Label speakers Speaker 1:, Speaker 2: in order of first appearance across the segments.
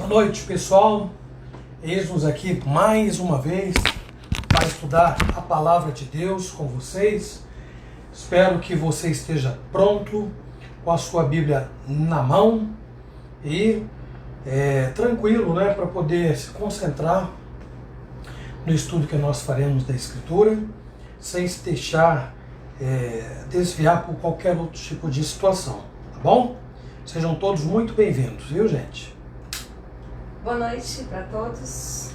Speaker 1: Boa noite, pessoal. Eis-nos aqui mais uma vez para estudar a Palavra de Deus com vocês. Espero que você esteja pronto, com a sua Bíblia na mão e tranquilo, né, para poder se concentrar no estudo que nós faremos da Escritura, sem se deixar desviar por qualquer outro tipo de situação, tá bom? Sejam todos muito bem-vindos, viu, gente?
Speaker 2: Boa noite para todos.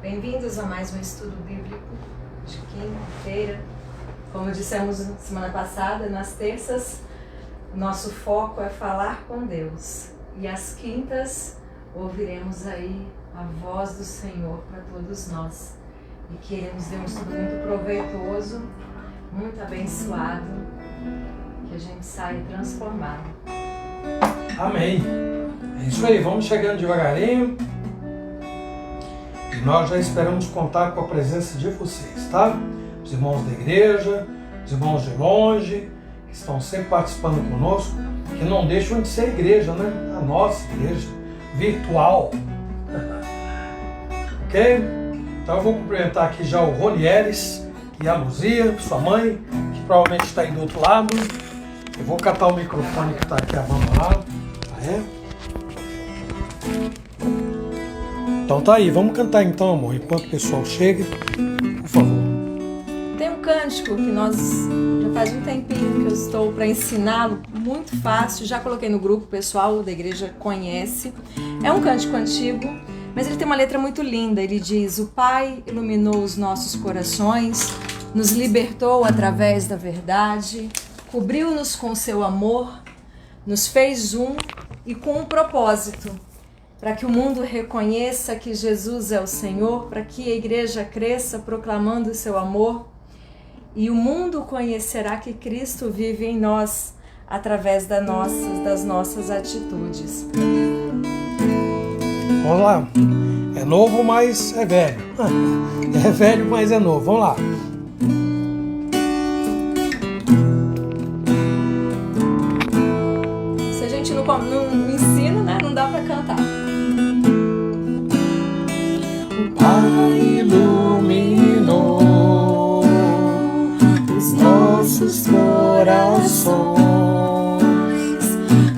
Speaker 2: Bem-vindos a mais um estudo bíblico de quinta-feira. Como dissemos semana passada, nas terças, nosso foco é falar com Deus. E às quintas, ouviremos aí a voz do Senhor para todos nós. E queremos ter um estudo muito proveitoso, muito abençoado, que a gente saia transformado.
Speaker 1: Amém. É isso aí, vamos chegando devagarinho. E nós já esperamos contar com a presença de vocês, tá? Os irmãos da igreja, os irmãos de longe, que estão sempre participando conosco, que não deixam de ser igreja, né? A nossa igreja virtual. Ok? Então eu vou cumprimentar aqui já o Rolieres e a Luzia, sua mãe, que provavelmente está aí do outro lado. Eu vou catar o microfone que está aqui abandonado. Então tá aí, vamos cantar então, amor, enquanto o pessoal chega, por favor.
Speaker 2: Tem um cântico que nós já faz um tempinho que eu estou para ensiná-lo, muito fácil, já coloquei no grupo, o pessoal da igreja conhece. É um cântico antigo, mas ele tem uma letra muito linda. Ele diz: o Pai iluminou os nossos corações, nos libertou através da verdade, cobriu-nos com seu amor, nos fez um e com um propósito, para que o mundo reconheça que Jesus é o Senhor, para que a igreja cresça proclamando o seu amor, e o mundo conhecerá que Cristo vive em nós através das nossas atitudes.
Speaker 1: Vamos lá. É novo, mas é velho. É velho, mas é novo. Vamos lá.
Speaker 2: Se a gente não ensina, né, não dá para cantar.
Speaker 1: O Pai iluminou os nossos corações,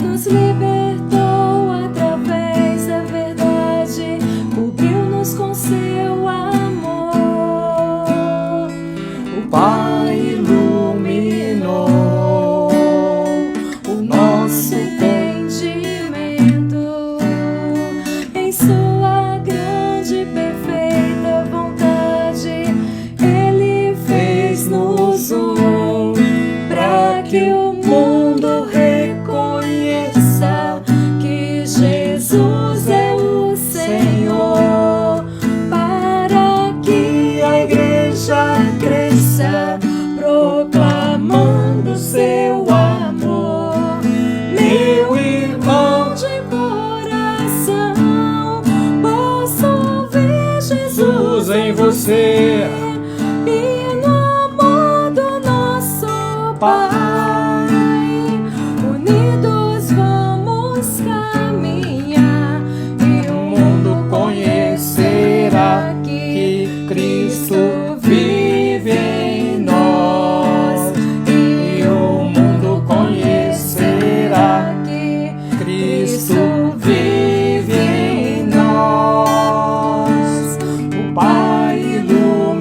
Speaker 2: nos libertou através da verdade, cobriu-nos com seu amor.
Speaker 1: o Pai iluminou
Speaker 2: O nosso entendimento em sua grande e perfeita vontade. Ele fez-nos um para que o mundo reconheça que Jesus é o Senhor, para que a igreja cresça proclamando seu amor. Meu irmão de coração, posso ouvir Jesus
Speaker 1: em você.
Speaker 2: e no amor do nosso Pai, unidos vamos caminhar e o mundo conhecerá que Cristo vive em nós, e o mundo conhecerá que Cristo vive em nós. O Pai iluminou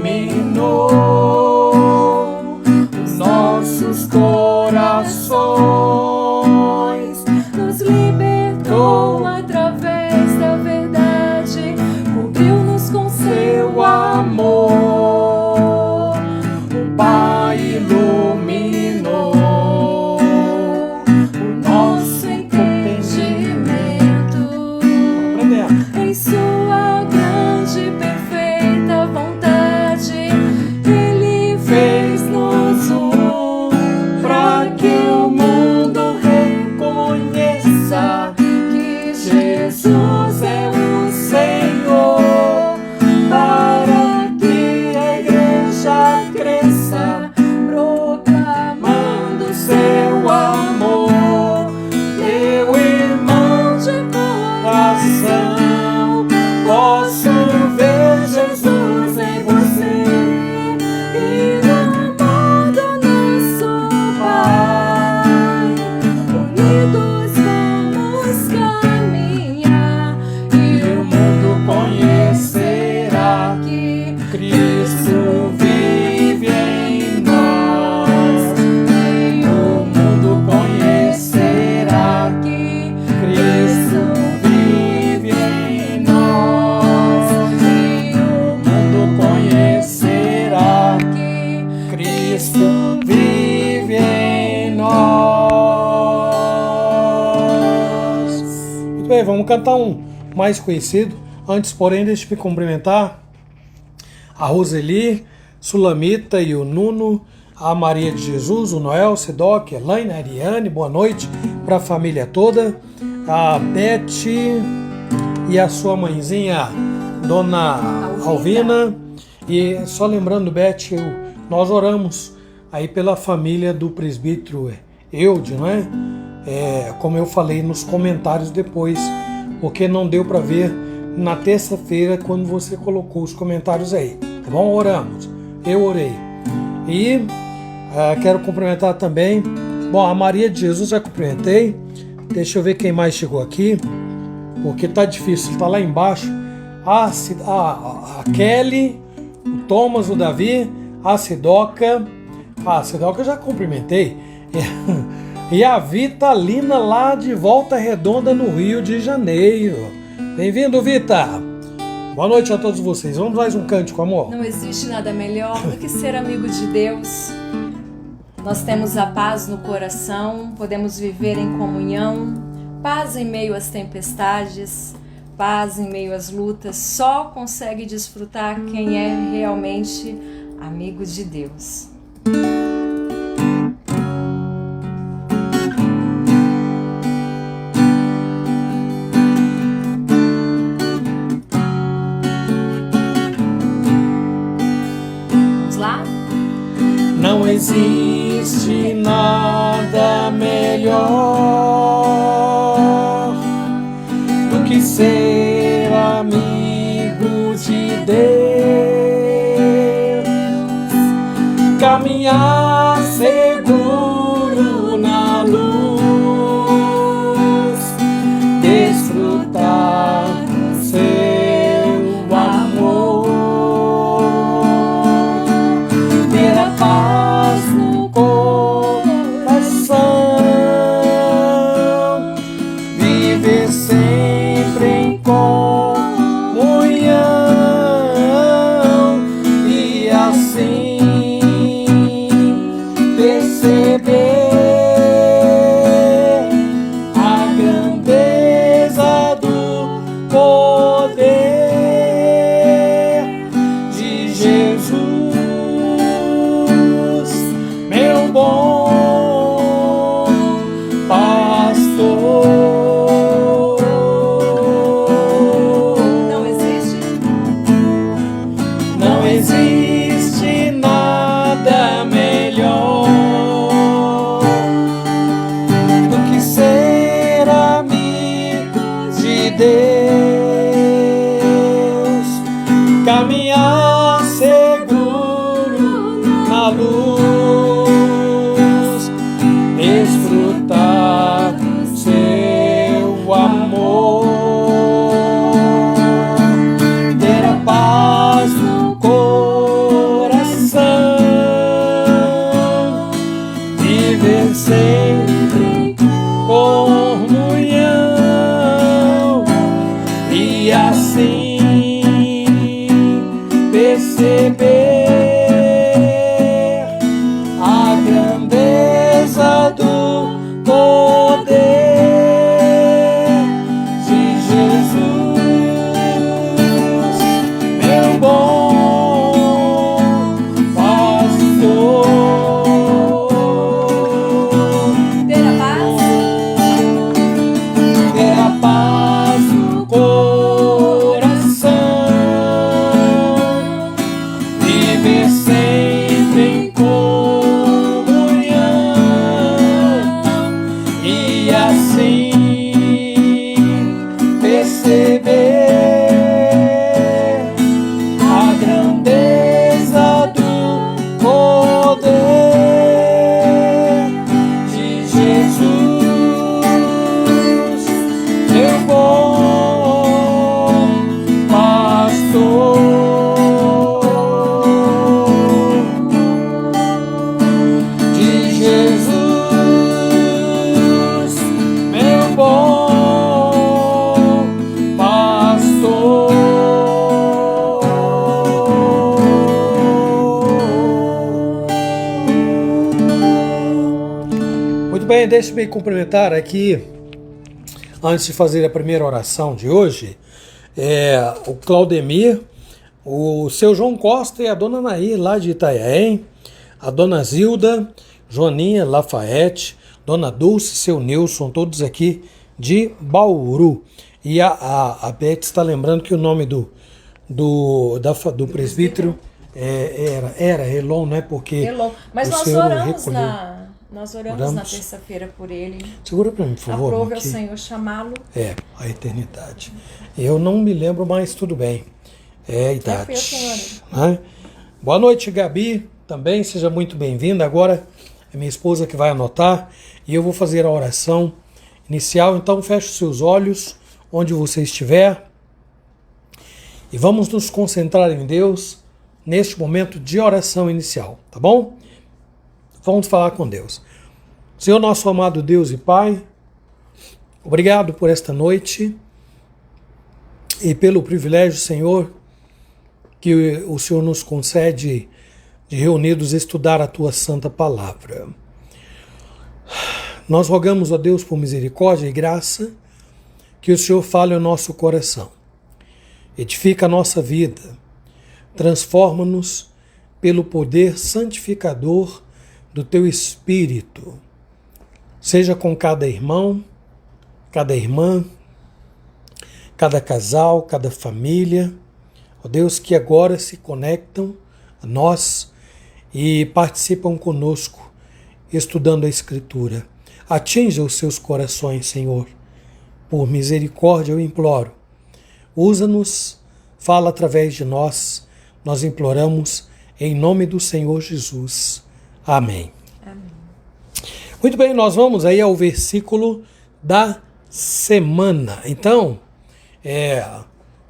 Speaker 1: cantar um mais conhecido. Antes, porém, deixe-me cumprimentar a Roseli, Sulamita e o Nuno, a Maria de Jesus, o Noel, Sedoc, Elaine, a Ariane, boa noite para a família toda, a Beth e a sua mãezinha, Dona Alvina. E só lembrando, Beth, nós oramos aí pela família do presbítero Eude, não é? Como eu falei nos comentários depois, porque não deu para ver na terça-feira quando você colocou os comentários aí, tá bom? Oramos, eu orei. E quero cumprimentar também, bom, a Maria de Jesus já cumprimentei, deixa eu ver quem mais chegou aqui, porque tá difícil, tá lá embaixo, a Kelly, o Thomas, o Davi, a Sidoca eu já cumprimentei, e a Vitalina lá de Volta Redonda no Rio de Janeiro. Bem-vindo, Vita! Boa noite a todos vocês. Vamos mais um cântico, amor?
Speaker 2: Não existe nada melhor do que ser amigo de Deus. Nós temos a paz no coração, podemos viver em comunhão, paz em meio às tempestades, paz em meio às lutas. Só consegue desfrutar quem é realmente amigo de Deus.
Speaker 1: Não existe nada melhor do que ser amigo de Deus, caminhar seguro na luz, desfrutar seu amor, ter a paz no coração, viver sempre em comunhão e assim perceber a grandeza do poder de Jesus, meu bom pastor. Não existe nada melhor do que ser amigo de Deus, caminhar seguro na luz, desfrutar seu amor, ter a paz no coração, viver sempre em comunhão e assim perceber a grandeza do poder de Jesus, meu bom pastor. Ter a paz no coração, viver sempre em comunhão e assim perceber a grandeza do poder de Jesus, meu bom pastor. De Jesus, meu bom pastor. Muito bem, deixe-me cumprimentar aqui antes de fazer a primeira oração de hoje, o Claudemir, o seu João Costa e a dona Nair, lá de Itanhaém, a dona Zilda, Joaninha, Lafayette, dona Dulce, seu Nilson, todos aqui de Bauru. E a Beth está lembrando que o nome do presbítero era Elon, não é porque...
Speaker 2: Elon. Mas
Speaker 1: o
Speaker 2: nós
Speaker 1: Senhor
Speaker 2: oramos
Speaker 1: Oramos?
Speaker 2: na terça-feira por ele.
Speaker 1: Segura para mim, por favor.
Speaker 2: Aprove ao Senhor chamá-lo.
Speaker 1: A eternidade. Eu não me lembro, mas tudo bem. É a idade. Né? Boa noite, Gabi. Também seja muito bem-vinda. Agora é minha esposa que vai anotar e eu vou fazer a oração inicial. Então feche os seus olhos onde você estiver e vamos nos concentrar em Deus neste momento de oração inicial, tá bom? Vamos falar com Deus. Senhor, nosso amado Deus e Pai, obrigado por esta noite e pelo privilégio, Senhor, que o Senhor nos concede de reunidos estudar a Tua Santa Palavra. Nós rogamos a Deus por misericórdia e graça que o Senhor fale ao nosso coração. Edifica a nossa vida, transforma-nos pelo poder santificador do Teu Espírito, seja com cada irmão, cada irmã, cada casal, cada família, ó Deus, que agora se conectam a nós e participam conosco, estudando a Escritura. Atinja os seus corações, Senhor, por misericórdia eu imploro. Usa-nos, fala através de nós, nós imploramos em nome do Senhor Jesus. Amém.
Speaker 2: Amém.
Speaker 1: Muito bem, nós vamos aí ao versículo da semana. Então,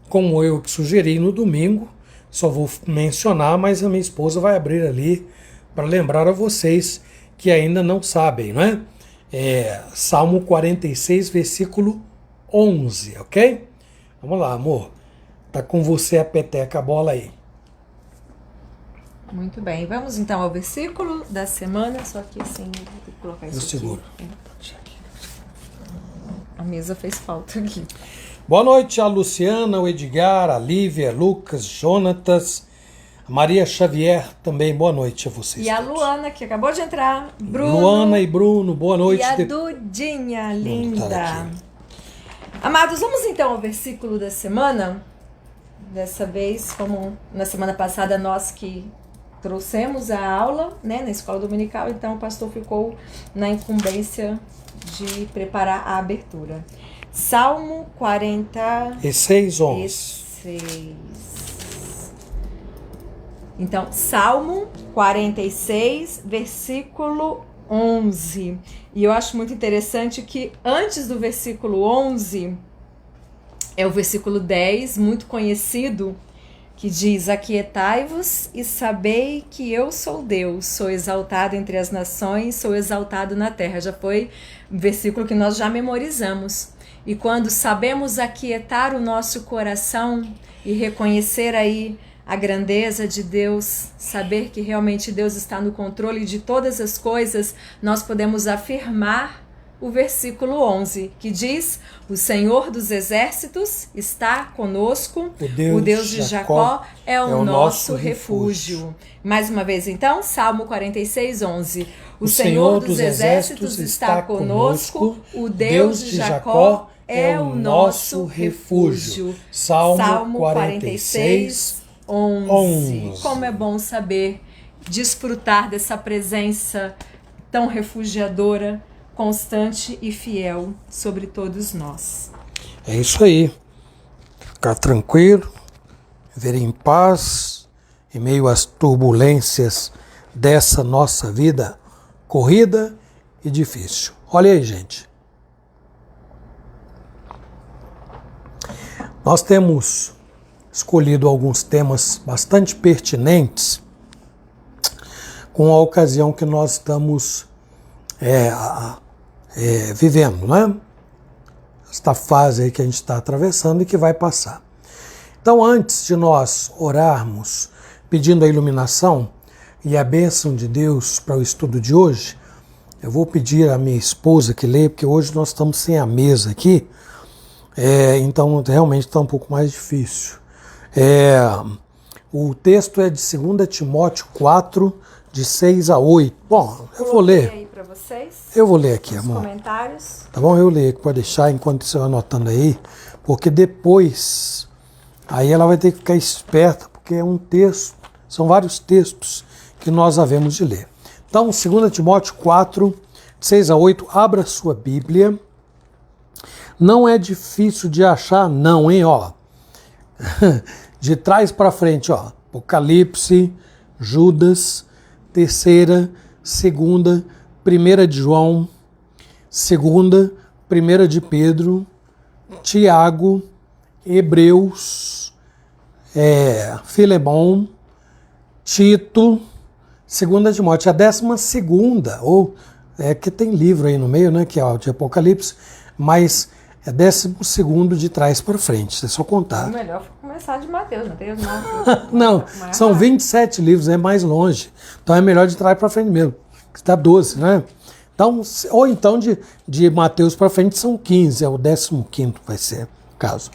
Speaker 1: como eu sugeri no domingo, só vou mencionar, mas a minha esposa vai abrir ali para lembrar a vocês que ainda não sabem, não é? Salmo 46, versículo 11, ok? Vamos lá, amor. Tá com você a peteca, a bola aí.
Speaker 2: Muito bem, vamos então ao versículo da semana, só que assim, vou ter que colocar isso aqui.
Speaker 1: Seguro.
Speaker 2: A mesa fez falta aqui.
Speaker 1: Boa noite a Luciana, o Edgar, a Lívia, Lucas, Jonatas, a Maria Xavier também, boa noite a vocês.
Speaker 2: E a Luana, que acabou de entrar, Bruno.
Speaker 1: Luana e Bruno, boa noite.
Speaker 2: E a Dudinha, linda. Amados, vamos então ao versículo da semana. Dessa vez, como na semana passada nós que trouxemos a aula, né, na escola dominical, então o pastor ficou na incumbência de preparar a abertura. Salmo 46, 11. Então, Salmo 46, versículo 11. E eu acho muito interessante que antes do versículo 11 é o versículo 10, muito conhecido, que diz: aquietai-vos e sabei que eu sou Deus, sou exaltado entre as nações, sou exaltado na terra. Já foi um versículo que nós já memorizamos. E quando sabemos aquietar o nosso coração e reconhecer aí a grandeza de Deus, saber que realmente Deus está no controle de todas as coisas, nós podemos afirmar o versículo 11, que diz: o Senhor dos exércitos está conosco, o Deus de Jacó é o nosso refúgio. Mais uma vez então, Salmo 46, 11. O Senhor dos exércitos está conosco, o Deus de Jacó é o nosso refúgio. Salmo 46, 11. Como é bom saber desfrutar dessa presença tão refugiadora, constante e fiel sobre todos nós.
Speaker 1: É isso aí. Ficar tranquilo, viver em paz, em meio às turbulências dessa nossa vida corrida e difícil. Olha aí, gente. Nós temos escolhido alguns temas bastante pertinentes com a ocasião que nós estamos vivendo, né? Esta fase aí que a gente está atravessando e que vai passar. Então, antes de nós orarmos, pedindo a iluminação e a bênção de Deus para o estudo de hoje, Eu vou pedir à minha esposa que leia, porque hoje nós estamos sem a mesa aqui, então realmente está um pouco mais difícil. O texto é de 2 Timóteo 4, de 6 a 8. Bom, eu vou ler.
Speaker 2: Aí para vocês.
Speaker 1: Eu vou ler aqui,
Speaker 2: Os
Speaker 1: amor.
Speaker 2: comentários.
Speaker 1: Tá bom? Eu leio, pode deixar enquanto você vai anotando aí, porque depois aí ela vai ter que ficar esperta, porque é um texto, são vários textos que nós havemos de ler. Então, 2 Timóteo 4, de 6 a 8, abra sua Bíblia. Não é difícil de achar, não, hein? Ó. De trás para frente, ó. Apocalipse, Judas, 3ª, 2ª, 1 de João, 2ª, 1 de Pedro, Tiago, Hebreus, Filemão, Tito, 2 Timóteo, a 12ª, ou que tem livro aí no meio, né, que é o de Apocalipse, mas é 12º de trás para frente, é só contar.
Speaker 2: O melhor foi começar de Mateus, Mateus
Speaker 1: não, são 27 livros, é mais longe, então é melhor de trás para frente mesmo, que está 12, né? Então, ou então de Mateus para frente são 15, é o 15º vai ser o caso,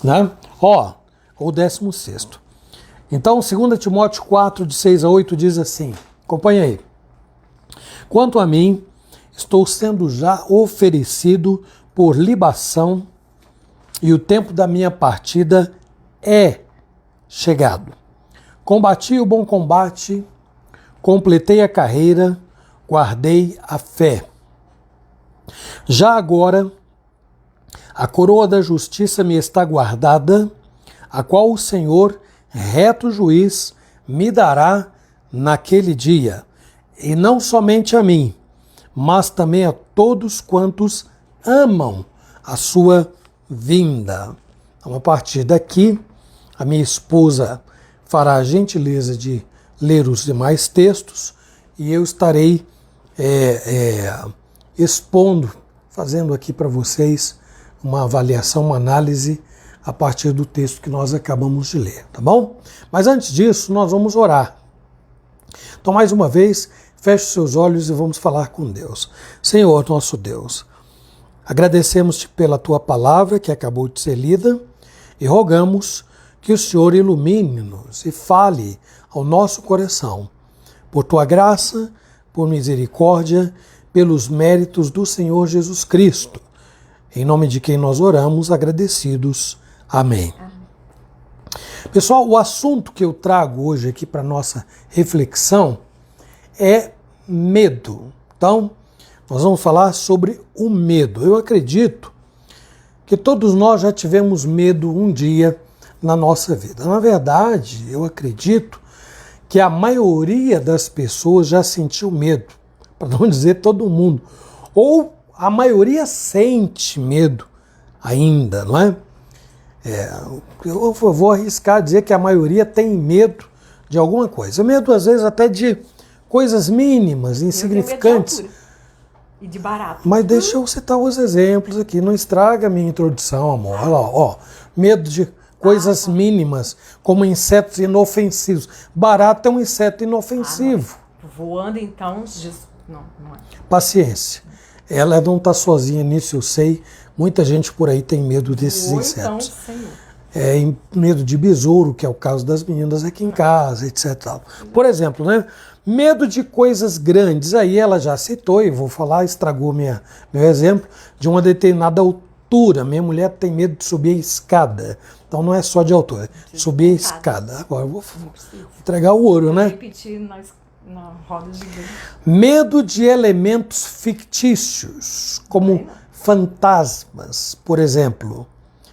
Speaker 1: né? Ó, ou 16º. Então, 2 Timóteo 4, de 6 a 8, diz assim, acompanha aí. Quanto a mim, estou sendo já oferecido por libação e o tempo da minha partida é chegado. Combati o bom combate, completei a carreira, guardei a fé. Já agora, a coroa da justiça me está guardada, a qual o Senhor, reto juiz, me dará naquele dia, e não somente a mim, mas também a todos quantos amam a sua vinda. Então, a partir daqui, a minha esposa fará a gentileza de ler os demais textos e eu estarei expondo, fazendo aqui para vocês uma avaliação, uma análise a partir do texto que nós acabamos de ler, tá bom? Mas antes disso, nós vamos orar. Então, mais uma vez, feche os seus olhos e vamos falar com Deus. Senhor, nosso Deus, agradecemos-te pela tua palavra que acabou de ser lida e rogamos que o Senhor ilumine-nos e fale ao nosso coração. Por tua graça, por misericórdia, pelos méritos do Senhor Jesus Cristo. Em nome de quem nós oramos, agradecidos. Amém. Pessoal, o assunto que eu trago hoje aqui para nossa reflexão é medo. Então, nós vamos falar sobre o medo. Eu acredito que todos nós já tivemos medo um dia na nossa vida. Na verdade, eu acredito que a maioria das pessoas já sentiu medo, para não dizer todo mundo. Ou a maioria sente medo ainda, não é? Eu vou arriscar dizer que a maioria tem medo de alguma coisa. Medo, às vezes, até de coisas mínimas, insignificantes.
Speaker 2: E de barato.
Speaker 1: Mas deixa eu citar os exemplos aqui, não estraga a minha introdução, amor. Olha lá, ó, medo de coisas mínimas, como insetos inofensivos. Barato é um inseto inofensivo.
Speaker 2: Voando, então, não é.
Speaker 1: Paciência. Ela não está sozinha nisso, eu sei. Muita gente por aí tem medo desses insetos.
Speaker 2: Então,
Speaker 1: Medo de besouro, que é o caso das meninas aqui em casa, etc. Por exemplo, né? Medo de coisas grandes. Aí ela já citou, e vou falar, estragou meu exemplo, de uma determinada altura. Minha mulher tem medo de subir a escada. Então não é só de altura, subir a escada. Agora eu vou entregar o ouro, né?
Speaker 2: Repetir na roda de Deus.
Speaker 1: Medo de elementos fictícios, como fantasmas, por exemplo,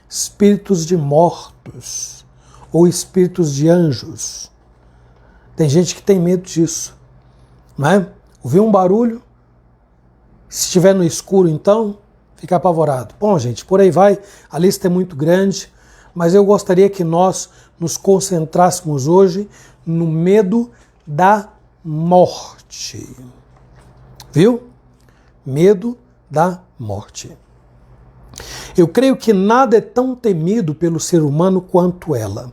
Speaker 1: espíritos de mortos ou espíritos de anjos. Tem gente que tem medo disso, não é? Ouvir um barulho, se estiver no escuro, então, fica apavorado. Bom, gente, por aí vai, a lista é muito grande, mas eu gostaria que nós nos concentrássemos hoje no medo da morte. Viu? Medo da morte. Eu creio que nada é tão temido pelo ser humano quanto ela.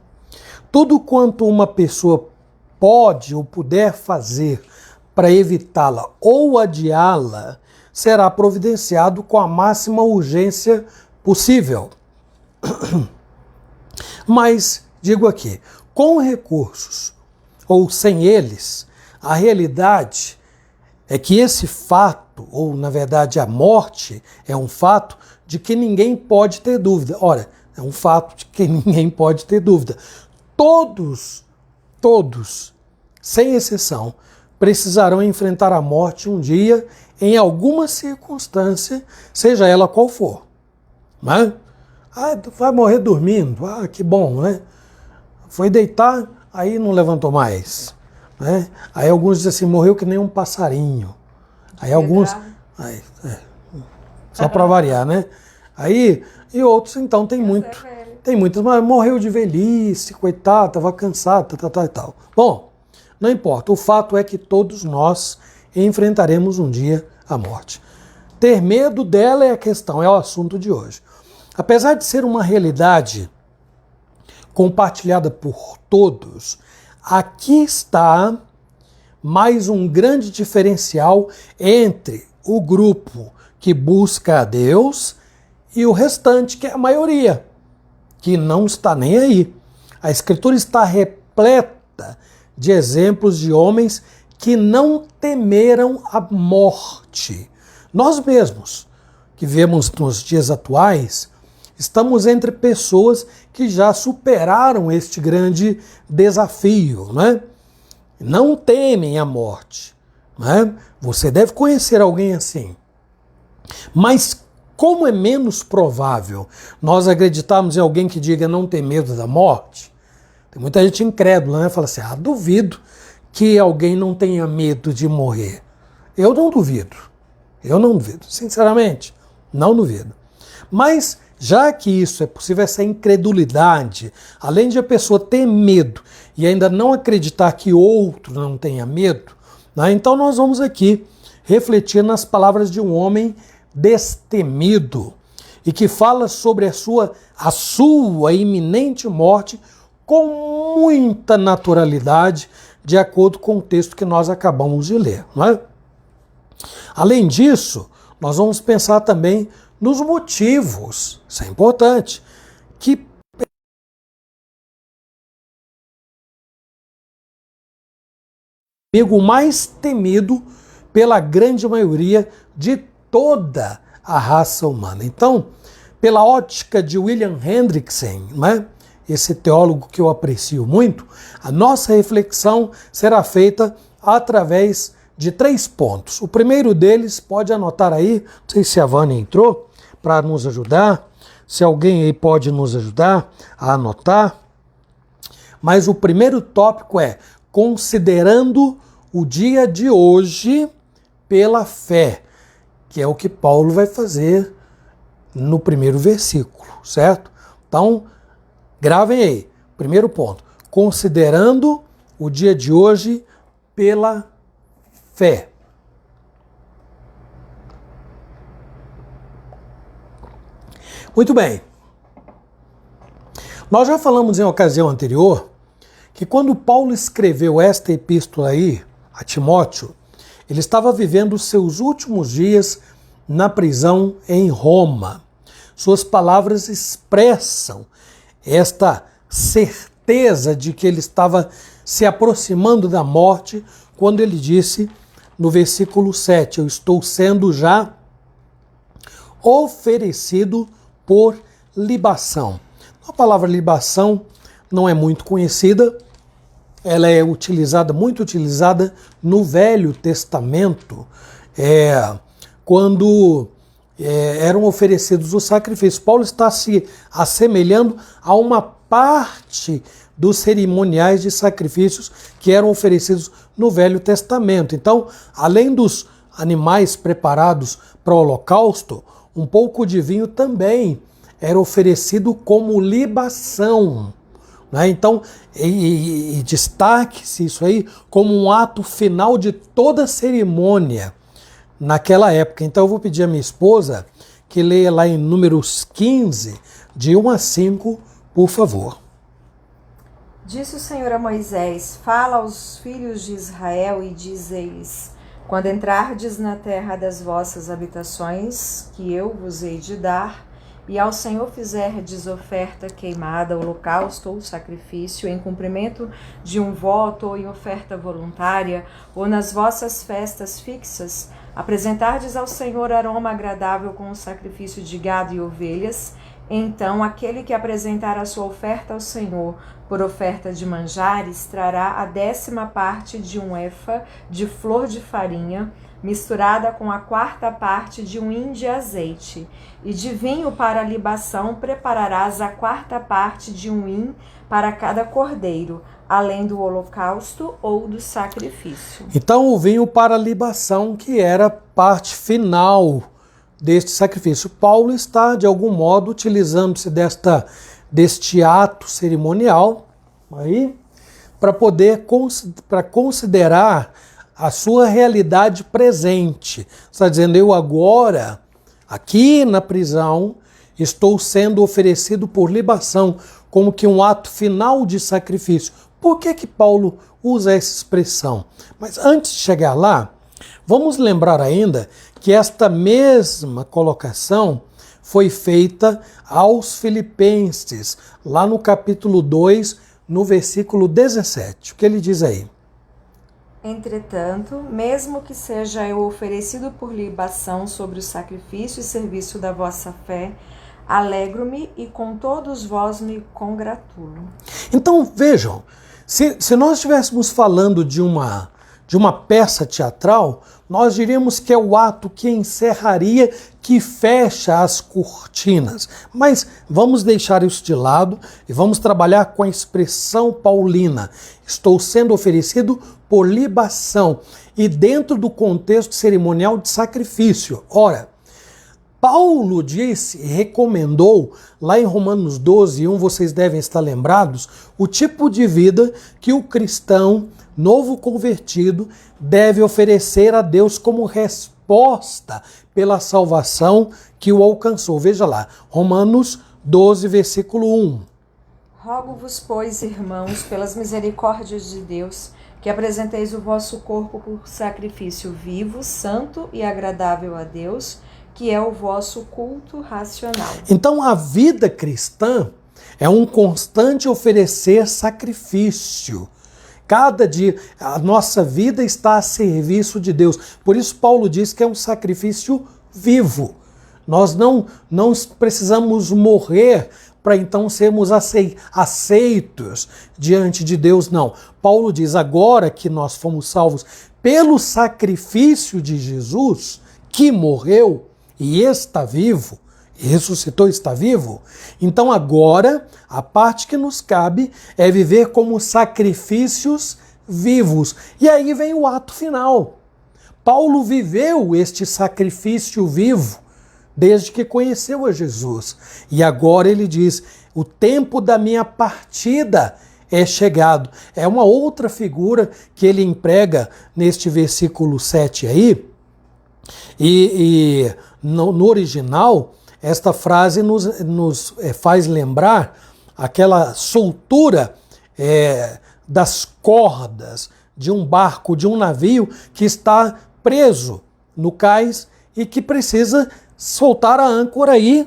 Speaker 1: Tudo quanto uma pessoa pode ou puder fazer para evitá-la ou adiá-la será providenciado com a máxima urgência possível. Mas, digo aqui, com recursos ou sem eles, a realidade é que esse fato, ou na verdade a morte, é um fato de que ninguém pode ter dúvida. Ora, é um fato de que ninguém pode ter dúvida. Todos, sem exceção, precisarão enfrentar a morte um dia, em alguma circunstância, seja ela qual for. Né? Ah, vai morrer dormindo. Ah, que bom, né? Foi deitar, aí não levantou mais. Né? Aí alguns dizem assim, morreu que nem um passarinho. Aí alguns... só para variar, né? Aí, e outros, então, tem muitos, mas morreu de velhice, coitado, estava cansado, tal, e tal. Bom, não importa, o fato é que todos nós enfrentaremos um dia a morte. Ter medo dela é a questão, é o assunto de hoje. Apesar de ser uma realidade compartilhada por todos, aqui está mais um grande diferencial entre o grupo que busca a Deus e o restante, que é a maioria, que não está nem aí. A Escritura está repleta de exemplos de homens que não temeram a morte. Nós mesmos, que vemos nos dias atuais, estamos entre pessoas que já superaram este grande desafio, né? Não temem a morte. Né? Você deve conhecer alguém assim. Mas como é menos provável nós acreditarmos em alguém que diga não ter medo da morte, tem muita gente incrédula, né? Fala assim, duvido que alguém não tenha medo de morrer. Eu não duvido, sinceramente, não duvido. Mas já que isso é possível, essa incredulidade, além de a pessoa ter medo e ainda não acreditar que outro não tenha medo, né? Então nós vamos aqui refletir nas palavras de um homem destemido e que fala sobre a sua iminente morte com muita naturalidade, de acordo com o texto que nós acabamos de ler. Não é? Além disso, nós vamos pensar também nos motivos, isso é importante, que o inimigo mais temido pela grande maioria de toda a raça humana. Então, pela ótica de William Hendrickson, né, esse teólogo que eu aprecio muito, a nossa reflexão será feita através de 3 pontos. O primeiro deles, pode anotar aí, não sei se a Vânia entrou para nos ajudar, se alguém aí pode nos ajudar a anotar, mas o primeiro tópico é considerando o dia de hoje pela fé, que é o que Paulo vai fazer no primeiro versículo, certo? Então, gravem aí, primeiro ponto, considerando o dia de hoje pela fé. Muito bem. Nós já falamos em ocasião anterior que quando Paulo escreveu esta epístola aí a Timóteo, ele estava vivendo os seus últimos dias na prisão em Roma. Suas palavras expressam esta certeza de que ele estava se aproximando da morte quando ele disse no versículo 7, eu estou sendo já oferecido por libação. A palavra libação não é muito conhecida, ela é muito utilizada no Velho Testamento, quando eram oferecidos os sacrifícios. Paulo está se assemelhando a uma parte dos cerimoniais de sacrifícios que eram oferecidos no Velho Testamento. Então, além dos animais preparados para o holocausto, um pouco de vinho também era oferecido como libação. Né? Então, destaque-se isso aí como um ato final de toda a cerimônia naquela época. Então eu vou pedir à minha esposa que leia lá em Números 15, de 1 a 5, por favor.
Speaker 2: Disse o Senhor a Moisés: Fala aos filhos de Israel e dize-lhes: Quando entrardes na terra das vossas habitações, que eu vos hei de dar, e ao Senhor fizerdes oferta queimada, holocausto ou sacrifício, em cumprimento de um voto ou em oferta voluntária, ou nas vossas festas fixas, apresentardes ao Senhor aroma agradável com o sacrifício de gado e ovelhas, então aquele que apresentar a sua oferta ao Senhor por oferta de manjares trará a 10ª parte de um efa de flor de farinha, misturada com a 4ª parte de um hin de azeite, e de vinho para a libação prepararás a 4ª parte de um hin para cada cordeiro, além do holocausto ou do sacrifício.
Speaker 1: Então o vinho para a libação, que era a parte final deste sacrifício. Paulo está, de algum modo, utilizando-se deste ato cerimonial aí, para poder considerar a sua realidade presente. Está dizendo, eu agora, aqui na prisão, estou sendo oferecido por libação, como que um ato final de sacrifício. Por que Paulo usa essa expressão? Mas antes de chegar lá, vamos lembrar ainda que esta mesma colocação foi feita aos Filipenses, lá no capítulo 2, no versículo 17. O que ele diz aí?
Speaker 2: Entretanto, mesmo que seja eu oferecido por libação sobre o sacrifício e serviço da vossa fé, alegro-me e com todos vós me congratulo.
Speaker 1: Então, vejam, se nós estivéssemos falando de uma peça teatral, nós diríamos que é o ato que encerraria, que fecha as cortinas. Mas vamos deixar isso de lado e vamos trabalhar com a expressão paulina. Estou sendo oferecido por libação e dentro do contexto cerimonial de sacrifício. Ora, Paulo disse e recomendou, lá em Romanos 12, 1, vocês devem estar lembrados, o tipo de vida que o cristão novo convertido deve oferecer a Deus como resposta pela salvação que o alcançou. Veja lá, Romanos 12, versículo 1.
Speaker 2: Rogo-vos, pois, irmãos, pelas misericórdias de Deus, que apresenteis o vosso corpo por sacrifício vivo, santo e agradável a Deus, que é o vosso culto racional.
Speaker 1: Então a vida cristã é um constante oferecer sacrifício. Cada dia a nossa vida está a serviço de Deus. Por isso Paulo diz que é um sacrifício vivo. Nós não precisamos morrer para então sermos aceitos diante de Deus, não. Paulo diz, agora que nós fomos salvos pelo sacrifício de Jesus, que morreu e está vivo, e ressuscitou e está vivo, então agora a parte que nos cabe é viver como sacrifícios vivos. E aí vem o ato final. Paulo viveu este sacrifício vivo desde que conheceu a Jesus. E agora ele diz, o tempo da minha partida é chegado. É uma outra figura que ele emprega neste versículo 7 aí. E no original, esta frase nos faz lembrar aquela soltura das cordas de um barco, de um navio que está preso no cais e que precisa soltar a âncora e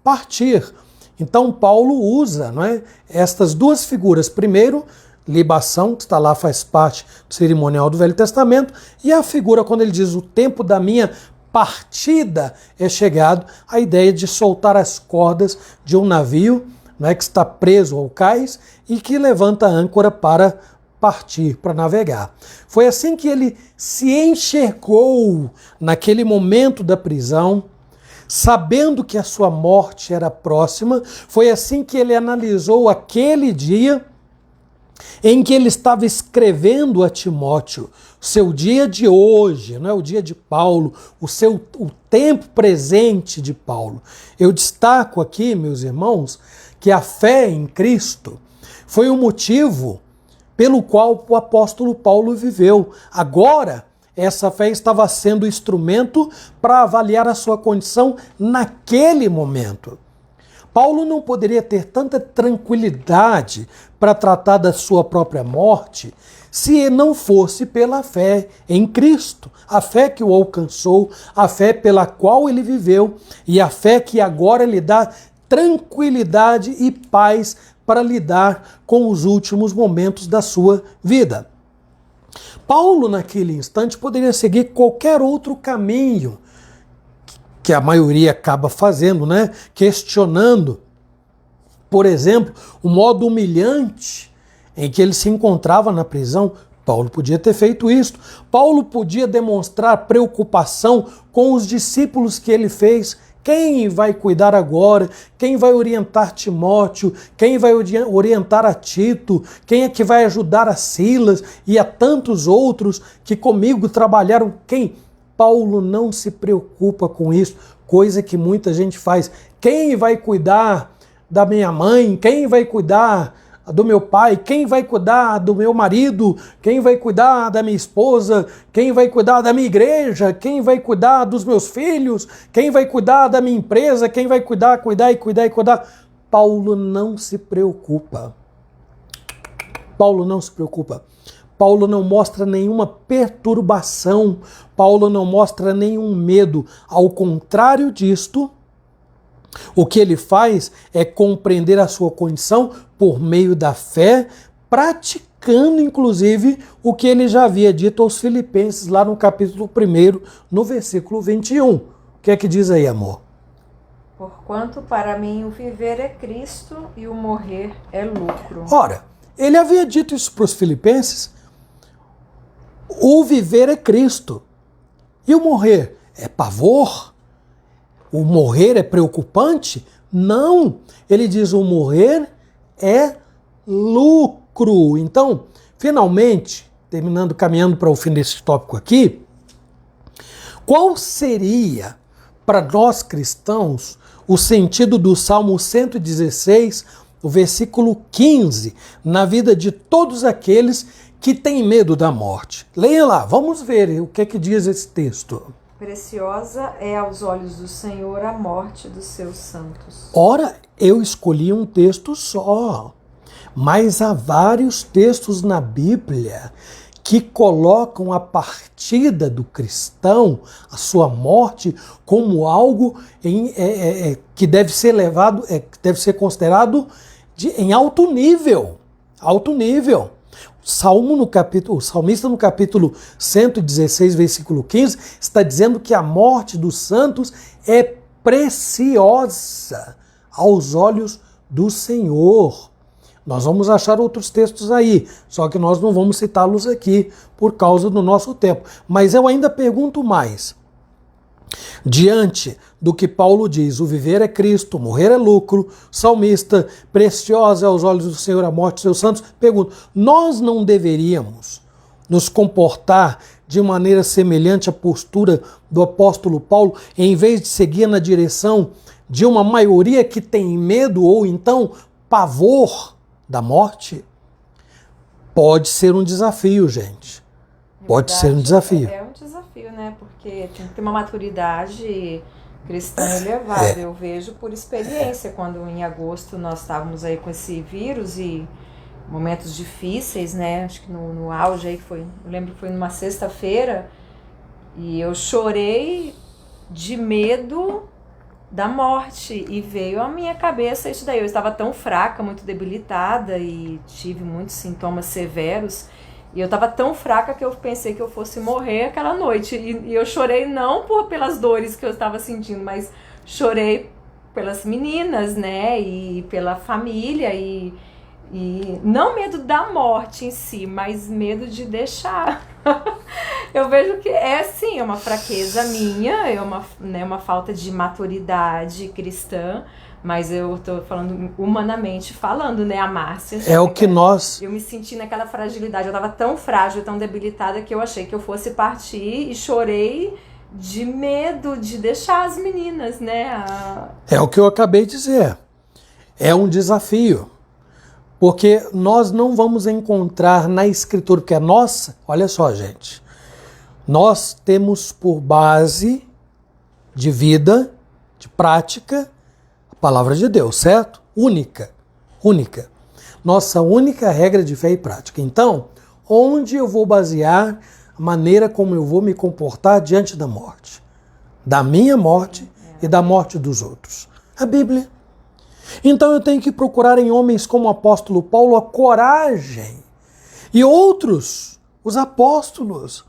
Speaker 1: partir. Então Paulo usa, não é, estas duas figuras. Primeiro, libação, que está lá, faz parte do cerimonial do Velho Testamento, e a figura quando ele diz o tempo da minha partida é chegado, a ideia de soltar as cordas de um navio, não é, que está preso ao cais e que levanta a âncora para partir, para navegar. Foi assim que ele se enxergou naquele momento da prisão, sabendo que a sua morte era próxima. Foi assim que ele analisou aquele dia em que ele estava escrevendo a Timóteo, seu dia de hoje, não é o dia de Paulo, o tempo presente de Paulo. Eu destaco aqui, meus irmãos, que a fé em Cristo foi o motivo pelo qual o apóstolo Paulo viveu. Agora, essa fé estava sendo instrumento para avaliar a sua condição naquele momento. Paulo não poderia ter tanta tranquilidade para tratar da sua própria morte se não fosse pela fé em Cristo, a fé que o alcançou, a fé pela qual ele viveu e a fé que agora lhe dá tranquilidade e paz para lidar com os últimos momentos da sua vida. Paulo, naquele instante, poderia seguir qualquer outro caminho, que a maioria acaba fazendo, né? Questionando, por exemplo, o modo humilhante em que ele se encontrava na prisão. Paulo podia ter feito isso. Paulo podia demonstrar preocupação com os discípulos que ele fez. Quem vai cuidar agora? Quem vai orientar Timóteo? Quem vai orientar a Tito? Quem é que vai ajudar a Silas e a tantos outros que comigo trabalharam? Quem? Paulo não se preocupa com isso, coisa que muita gente faz. Quem vai cuidar da minha mãe? Quem vai cuidar do meu pai? Quem vai cuidar do meu marido? Quem vai cuidar da minha esposa? Quem vai cuidar da minha igreja? Quem vai cuidar dos meus filhos? Quem vai cuidar da minha empresa? Quem vai cuidar? Paulo não se preocupa. Paulo não se preocupa. Paulo não mostra nenhuma perturbação. Paulo não mostra nenhum medo. Ao contrário disto, o que ele faz é compreender a sua condição por meio da fé, praticando inclusive o que ele já havia dito aos Filipenses lá no capítulo 1, no versículo 21. O que é que diz aí, amor?
Speaker 2: Porquanto para mim o viver é Cristo e o morrer é lucro.
Speaker 1: Ora, ele havia dito isso para os Filipenses. O viver é Cristo e o morrer é pavor? O morrer é preocupante? Não. Ele diz o morrer é lucro. Então, finalmente, caminhando para o fim desse tópico aqui, qual seria para nós cristãos o sentido do Salmo 116, o versículo 15, na vida de todos aqueles que têm medo da morte? Leia lá, vamos ver o que é que diz esse texto.
Speaker 2: Preciosa é aos olhos do Senhor a morte dos seus santos.
Speaker 1: Ora, eu escolhi um texto só, mas há vários textos na Bíblia que colocam a partida do cristão, a sua morte, como algo que deve ser levado, que deve ser considerado em alto nível. Alto nível. O salmista no capítulo 116, versículo 15, está dizendo que a morte dos santos é preciosa aos olhos do Senhor. Nós vamos achar outros textos aí, só que nós não vamos citá-los aqui por causa do nosso tempo. Mas eu ainda pergunto mais. Diante do que Paulo diz, o viver é Cristo, morrer é lucro, salmista, preciosa aos olhos do Senhor a morte dos seus santos, pergunto, nós não deveríamos nos comportar de maneira semelhante à postura do apóstolo Paulo, em vez de seguir na direção de uma maioria que tem medo ou então pavor da morte? Pode ser um desafio, gente. Pode ser um desafio.
Speaker 2: É um desafio, né? Porque tem que ter uma maturidade cristã elevada. Eu vejo por experiência, quando em agosto nós estávamos aí com esse vírus e momentos difíceis, né? Acho que no auge aí foi, eu lembro que foi numa sexta-feira e eu chorei de medo da morte e veio à minha cabeça isso daí. Eu estava tão fraca, muito debilitada e tive muitos sintomas severos. E eu estava tão fraca que eu pensei que eu fosse morrer aquela noite. E eu chorei não pelas dores que eu estava sentindo, mas chorei pelas meninas, né? E pela família. E não medo da morte em si, mas medo de deixar. Eu vejo que sim, é uma fraqueza minha, é uma falta de maturidade cristã. Mas eu tô falando humanamente falando, né, a Márcia?
Speaker 1: É o que nós...
Speaker 2: Eu me senti naquela fragilidade, eu tava tão frágil, tão debilitada, que eu achei que eu fosse partir e chorei de medo de deixar as meninas, né?
Speaker 1: É o que eu acabei de dizer. É um desafio. Porque nós não vamos encontrar na Escritura, porque a nossa... Olha só, gente. Nós temos por base de vida, de prática, a palavra de Deus, certo? Única. Nossa única regra de fé e prática. Então, onde eu vou basear a maneira como eu vou me comportar diante da morte? Da minha morte e da morte dos outros. A Bíblia. Então eu tenho que procurar em homens como o apóstolo Paulo a coragem. E outros, os apóstolos,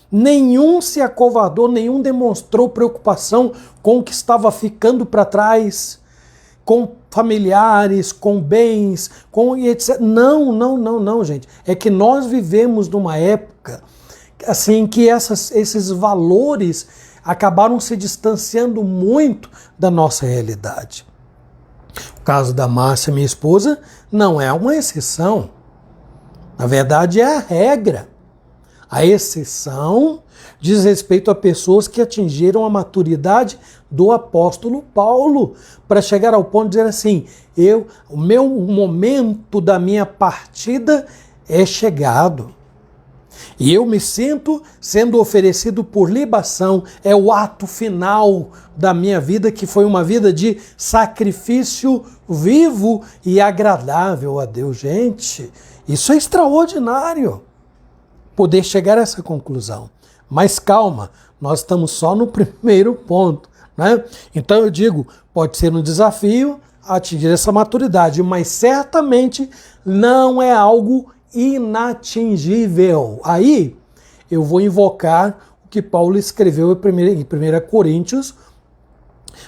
Speaker 1: nenhum se acovardou, nenhum demonstrou preocupação com o que estava ficando para trás, com familiares, com bens, com etc. Não, gente. É que nós vivemos numa época assim que esses valores acabaram se distanciando muito da nossa realidade. O caso da Márcia, minha esposa, não é uma exceção. Na verdade, é a regra. A exceção diz respeito a pessoas que atingiram a maturidade do apóstolo Paulo, para chegar ao ponto de dizer assim, o meu momento da minha partida é chegado. E eu me sinto sendo oferecido por libação, é o ato final da minha vida, que foi uma vida de sacrifício vivo e agradável a Deus. Gente, isso é extraordinário, poder chegar a essa conclusão. Mas calma, nós estamos só no primeiro ponto, né? Então eu digo, pode ser um desafio atingir essa maturidade, mas certamente não é algo inatingível. Aí eu vou invocar o que Paulo escreveu em 1 Coríntios,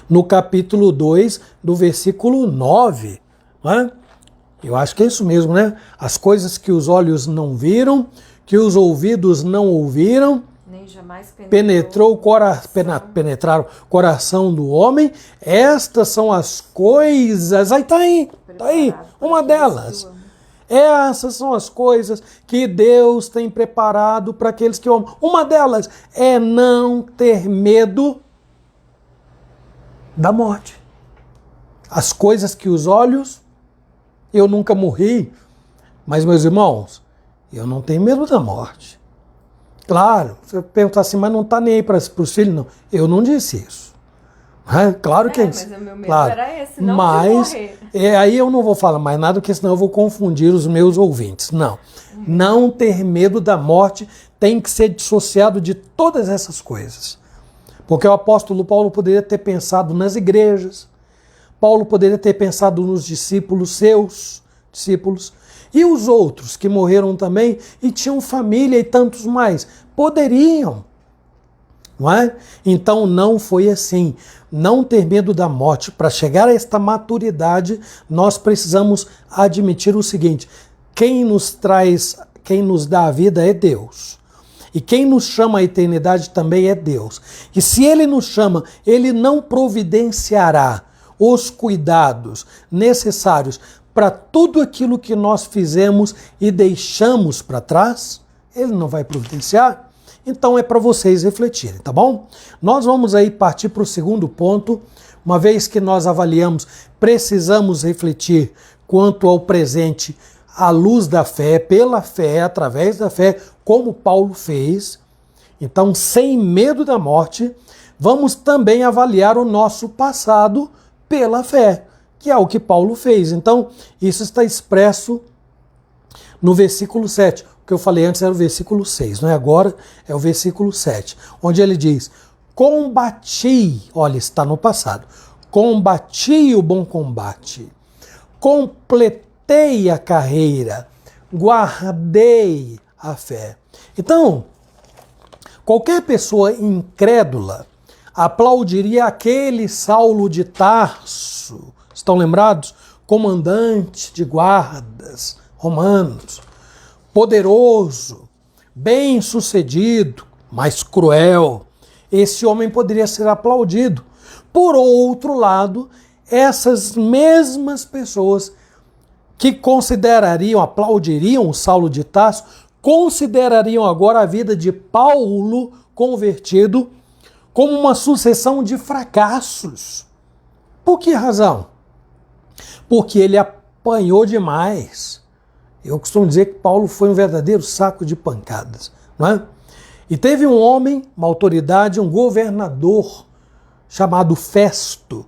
Speaker 1: no capítulo 2, do versículo 9. Né? Eu acho que é isso mesmo, né? As coisas que os olhos não viram, que os ouvidos não ouviram, nem jamais penetraram o coração do homem. Estas são as coisas. Aí tá aí, uma delas. Essas são as coisas que Deus tem preparado para aqueles que o amam. Uma delas é não ter medo da morte. As coisas que os olhos, eu nunca morri, mas meus irmãos, eu não tenho medo da morte. Claro, você perguntar assim, mas não está nem aí para os filhos? Não, eu não disse isso. Claro que
Speaker 2: mas o meu medo era esse, não de morrer.
Speaker 1: Aí eu não vou falar mais nada, porque senão eu vou confundir os meus ouvintes. Não. Não ter medo da morte tem que ser dissociado de todas essas coisas. Porque o apóstolo Paulo poderia ter pensado nas igrejas, Paulo poderia ter pensado nos seus discípulos, e os outros que morreram também e tinham família e tantos mais. Poderiam. Não é? Então não foi assim. Não ter medo da morte. Para chegar a esta maturidade, nós precisamos admitir o seguinte: quem nos dá a vida é Deus. E quem nos chama à eternidade também é Deus. E se Ele nos chama, Ele não providenciará os cuidados necessários para tudo aquilo que nós fizemos e deixamos para trás? Ele não vai providenciar? Então é para vocês refletirem, tá bom? Nós vamos aí partir para o segundo ponto. Uma vez que nós avaliamos, precisamos refletir quanto ao presente à luz da fé, pela fé, através da fé, como Paulo fez. Então, sem medo da morte, vamos também avaliar o nosso passado pela fé, que é o que Paulo fez. Então, isso está expresso no versículo 7. O que eu falei antes era o versículo 6, não é? Agora é o versículo 7, onde ele diz: combati, olha, está no passado, combati o bom combate, completei a carreira, guardei a fé. Então, qualquer pessoa incrédula aplaudiria aquele Saulo de Tarso, estão lembrados? Comandante de guardas romanos, poderoso, bem-sucedido, mas cruel. Esse homem poderia ser aplaudido. Por outro lado, essas mesmas pessoas que aplaudiriam o Saulo de Tarso, considerariam agora a vida de Paulo convertido como uma sucessão de fracassos. Por que razão? Porque ele apanhou demais. Eu costumo dizer que Paulo foi um verdadeiro saco de pancadas, não é? E teve um homem, uma autoridade, um governador chamado Festo,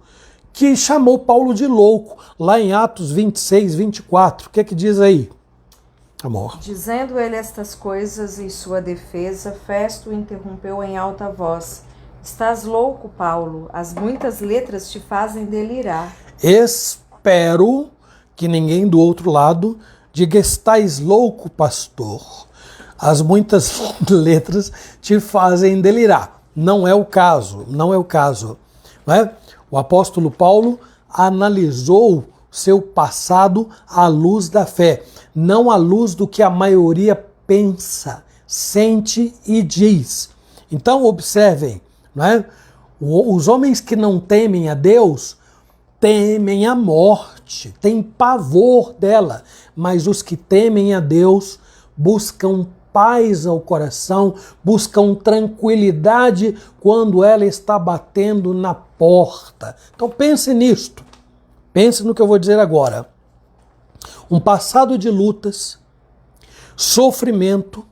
Speaker 1: que chamou Paulo de louco, lá em Atos 26, 24. O que é que diz aí, amor?
Speaker 2: Dizendo ele estas coisas em sua defesa, Festo o interrompeu em alta voz. Estás louco, Paulo, as muitas letras te fazem delirar.
Speaker 1: Espero que ninguém do outro lado diga: estás louco, pastor. As muitas letras te fazem delirar. Não é o caso, não é o caso. Não é? O apóstolo Paulo analisou seu passado à luz da fé, não à luz do que a maioria pensa, sente e diz. Então observem, não é? Os homens que não temem a Deus temem a morte, têm pavor dela, mas os que temem a Deus buscam paz ao coração, buscam tranquilidade quando ela está batendo na porta. Então pense nisto, pense no que eu vou dizer agora. Um passado de lutas, sofrimento,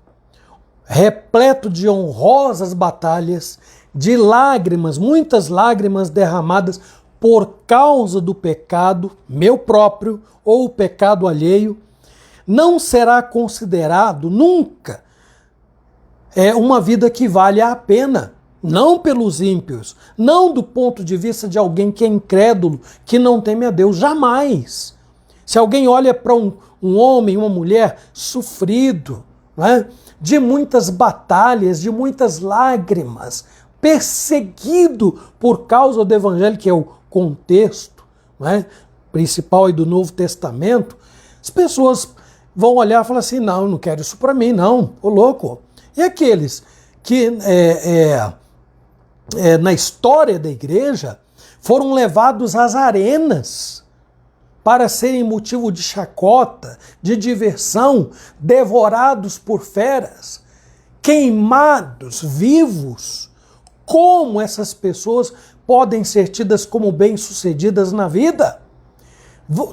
Speaker 1: repleto de honrosas batalhas, de lágrimas, muitas lágrimas derramadas por causa do pecado, meu próprio ou o pecado alheio, não será considerado nunca uma vida que vale a pena. Não pelos ímpios, não do ponto de vista de alguém que é incrédulo, que não teme a Deus, jamais. Se alguém olha para um homem, uma mulher sofrido, não é? De muitas batalhas, de muitas lágrimas, perseguido por causa do Evangelho, que é o contexto, não é? Principal aí do Novo Testamento, as pessoas vão olhar e falar assim: não, eu não quero isso para mim, não, ô louco. E aqueles que na história da igreja foram levados às arenas para serem motivo de chacota, de diversão, devorados por feras, queimados vivos. Como essas pessoas podem ser tidas como bem-sucedidas na vida?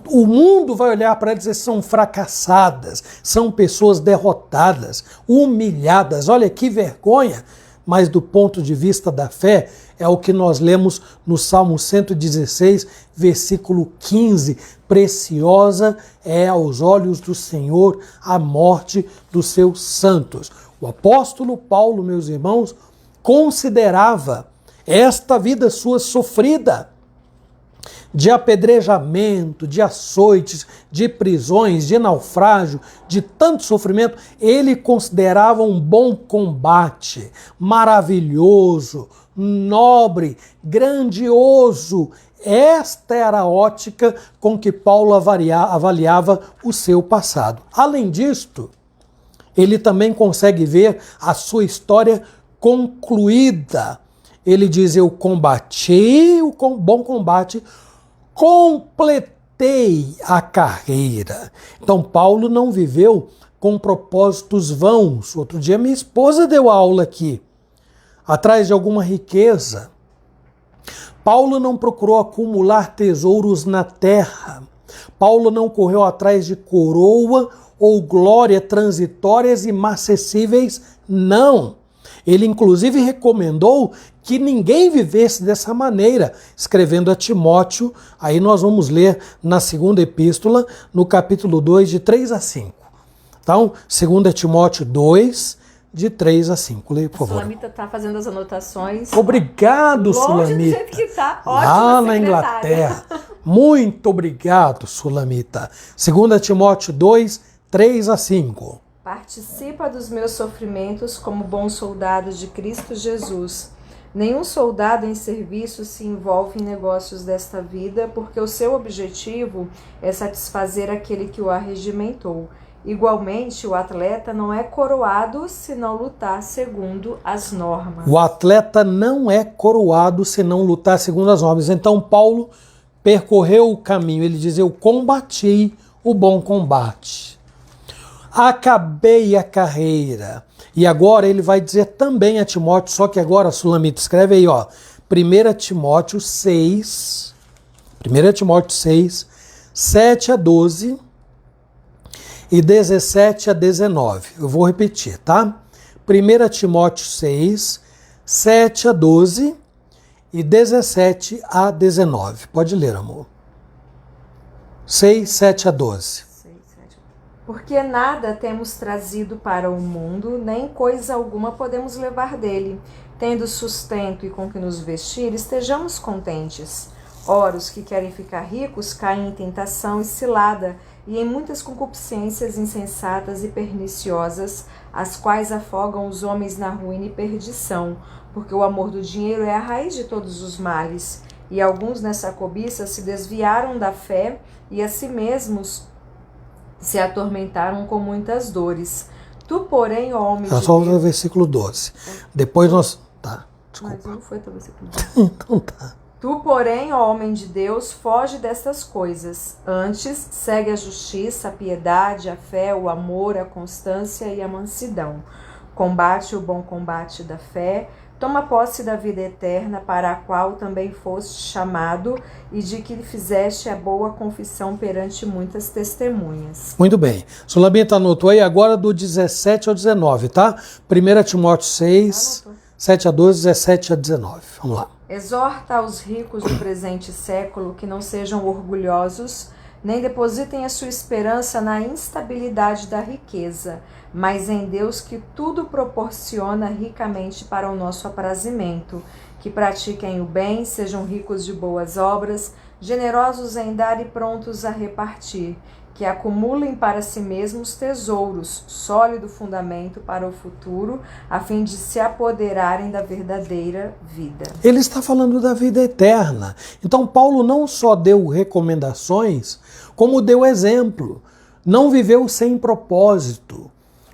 Speaker 1: O mundo vai olhar para eles e dizer: são fracassadas, são pessoas derrotadas, humilhadas. Olha que vergonha! Mas do ponto de vista da fé, é o que nós lemos no Salmo 116, versículo 15. Preciosa é aos olhos do Senhor a morte dos seus santos. O apóstolo Paulo, meus irmãos, considerava esta vida sua sofrida, de apedrejamento, de açoites, de prisões, de naufrágio, de tanto sofrimento, ele considerava um bom combate, maravilhoso, nobre, grandioso. Esta era a ótica com que Paulo avaliava o seu passado. Além disto, ele também consegue ver a sua história concluída. Ele diz: eu combati o bom combate, completei a carreira. Então Paulo não viveu com propósitos vãos. Outro dia minha esposa deu aula aqui, atrás de alguma riqueza. Paulo não procurou acumular tesouros na terra. Paulo não correu atrás de coroa ou glória transitórias e inacessíveis, não. Ele inclusive recomendou que ninguém vivesse dessa maneira, escrevendo a Timóteo. Aí nós vamos ler na segunda epístola, no capítulo 2, de 3 a 5. Então, 2 Timóteo 2, de 3 a 5. Leia, por favor.
Speaker 2: Sulamita está fazendo as anotações.
Speaker 1: Obrigado,
Speaker 2: longe
Speaker 1: Sulamita.
Speaker 2: Do jeito que tá. Ótima
Speaker 1: lá na
Speaker 2: secretária.
Speaker 1: Inglaterra. Muito obrigado, Sulamita. 2 Timóteo 2, 3 a 5.
Speaker 2: Participa dos meus sofrimentos como bom soldado de Cristo Jesus. Nenhum soldado em serviço se envolve em negócios desta vida, porque o seu objetivo é satisfazer aquele que o arregimentou. Igualmente, o atleta não é coroado se não lutar segundo as normas.
Speaker 1: O atleta não é coroado se não lutar segundo as normas. Então, Paulo percorreu o caminho. Ele diz: eu combati o bom combate. Acabei a carreira. E agora ele vai dizer também a Timóteo, só que agora, Sulamita, escreve aí, ó, 1 Timóteo 6, 7 a 12 e 17 a 19. Eu vou repetir, tá? 1 Timóteo 6, 7 a 12 e 17 a 19. Pode ler, amor. 6, 7 a 12.
Speaker 2: Porque nada temos trazido para o mundo, nem coisa alguma podemos levar dele. Tendo sustento e com que nos vestir, estejamos contentes. Ora, os que querem ficar ricos caem em tentação e cilada, e em muitas concupiscências insensatas e perniciosas, as quais afogam os homens na ruína e perdição, porque o amor do dinheiro é a raiz de todos os males. E alguns nessa cobiça se desviaram da fé e a si mesmos se atormentaram com muitas dores. Tu, porém, ó homem de Deus...
Speaker 1: Só o versículo 12. Depois nós... Tá, desculpa.
Speaker 2: Mas não foi até o versículo 12.
Speaker 1: Então tá.
Speaker 2: Tu, porém, ó homem de Deus, foge destas coisas. Antes, segue a justiça, a piedade, a fé, o amor, a constância e a mansidão. Combate o bom combate da fé, toma posse da vida eterna, para a qual também foste chamado, e de que fizeste a boa confissão perante muitas testemunhas.
Speaker 1: Muito bem. Sulamita anotou aí agora do 17 ao 19, tá? 1 Timóteo 6, 7 a 12, 17 a 19. Vamos lá.
Speaker 2: Exorta aos ricos do presente século que não sejam orgulhosos, nem depositem a sua esperança na instabilidade da riqueza, mas em Deus que tudo proporciona ricamente para o nosso aprazimento, que pratiquem o bem, sejam ricos de boas obras, generosos em dar e prontos a repartir, que acumulem para si mesmos tesouros, sólido fundamento para o futuro, a fim de se apoderarem da verdadeira vida.
Speaker 1: Ele está falando da vida eterna. Então Paulo não só deu recomendações, como deu exemplo. Não viveu sem propósito.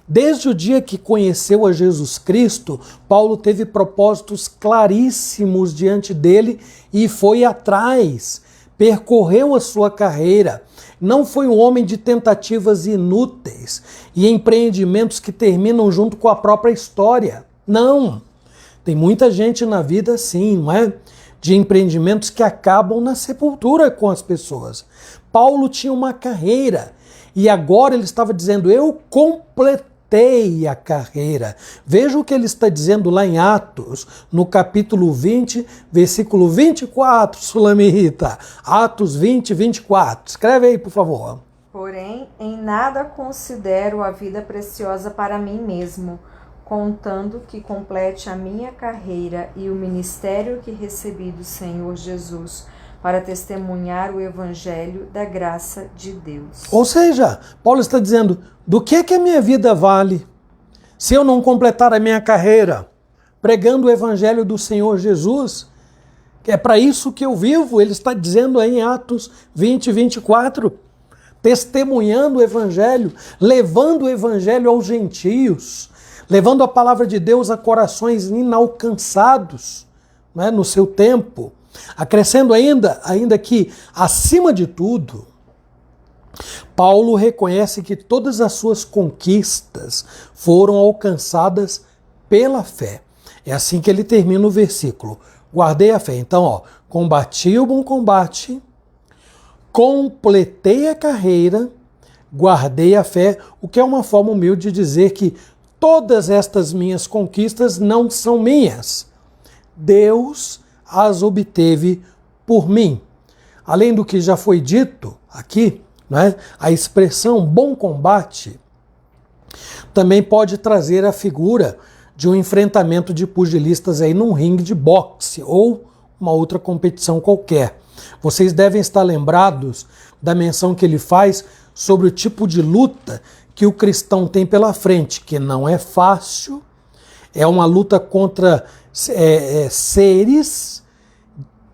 Speaker 1: Desde o dia que conheceu a Jesus Cristo, Paulo teve propósitos claríssimos diante dele e foi atrás, percorreu a sua carreira. Não foi um homem de tentativas inúteis e empreendimentos que terminam junto com a própria história. Não. Tem muita gente na vida assim, não é? De empreendimentos que acabam na sepultura com as pessoas. Paulo tinha uma carreira e agora ele estava dizendo, eu completei a carreira. Veja o que ele está dizendo lá em Atos, no capítulo 20, versículo 24, Sulamita. Atos 20, 24. Escreve aí, por favor.
Speaker 2: Porém, em nada considero a vida preciosa para mim mesmo, contando que complete a minha carreira e o ministério que recebi do Senhor Jesus, para testemunhar o evangelho da graça de Deus.
Speaker 1: Ou seja, Paulo está dizendo, do que a minha vida vale se eu não completar a minha carreira pregando o evangelho do Senhor Jesus? É para isso que eu vivo, ele está dizendo aí em Atos 20, 24, testemunhando o evangelho, levando o evangelho aos gentios, levando a palavra de Deus a corações inalcançados, né, no seu tempo. Acrescendo ainda que, acima de tudo, Paulo reconhece que todas as suas conquistas foram alcançadas pela fé. É assim que ele termina o versículo. Guardei a fé. Então, combati o bom combate, completei a carreira, guardei a fé, o que é uma forma humilde de dizer que todas estas minhas conquistas não são minhas. Deus as obteve por mim. Além do que já foi dito aqui, né, a expressão bom combate também pode trazer a figura de um enfrentamento de pugilistas aí num ringue de boxe ou uma outra competição qualquer. Vocês devem estar lembrados da menção que ele faz sobre o tipo de luta que o cristão tem pela frente, que não é fácil, é uma luta contra seres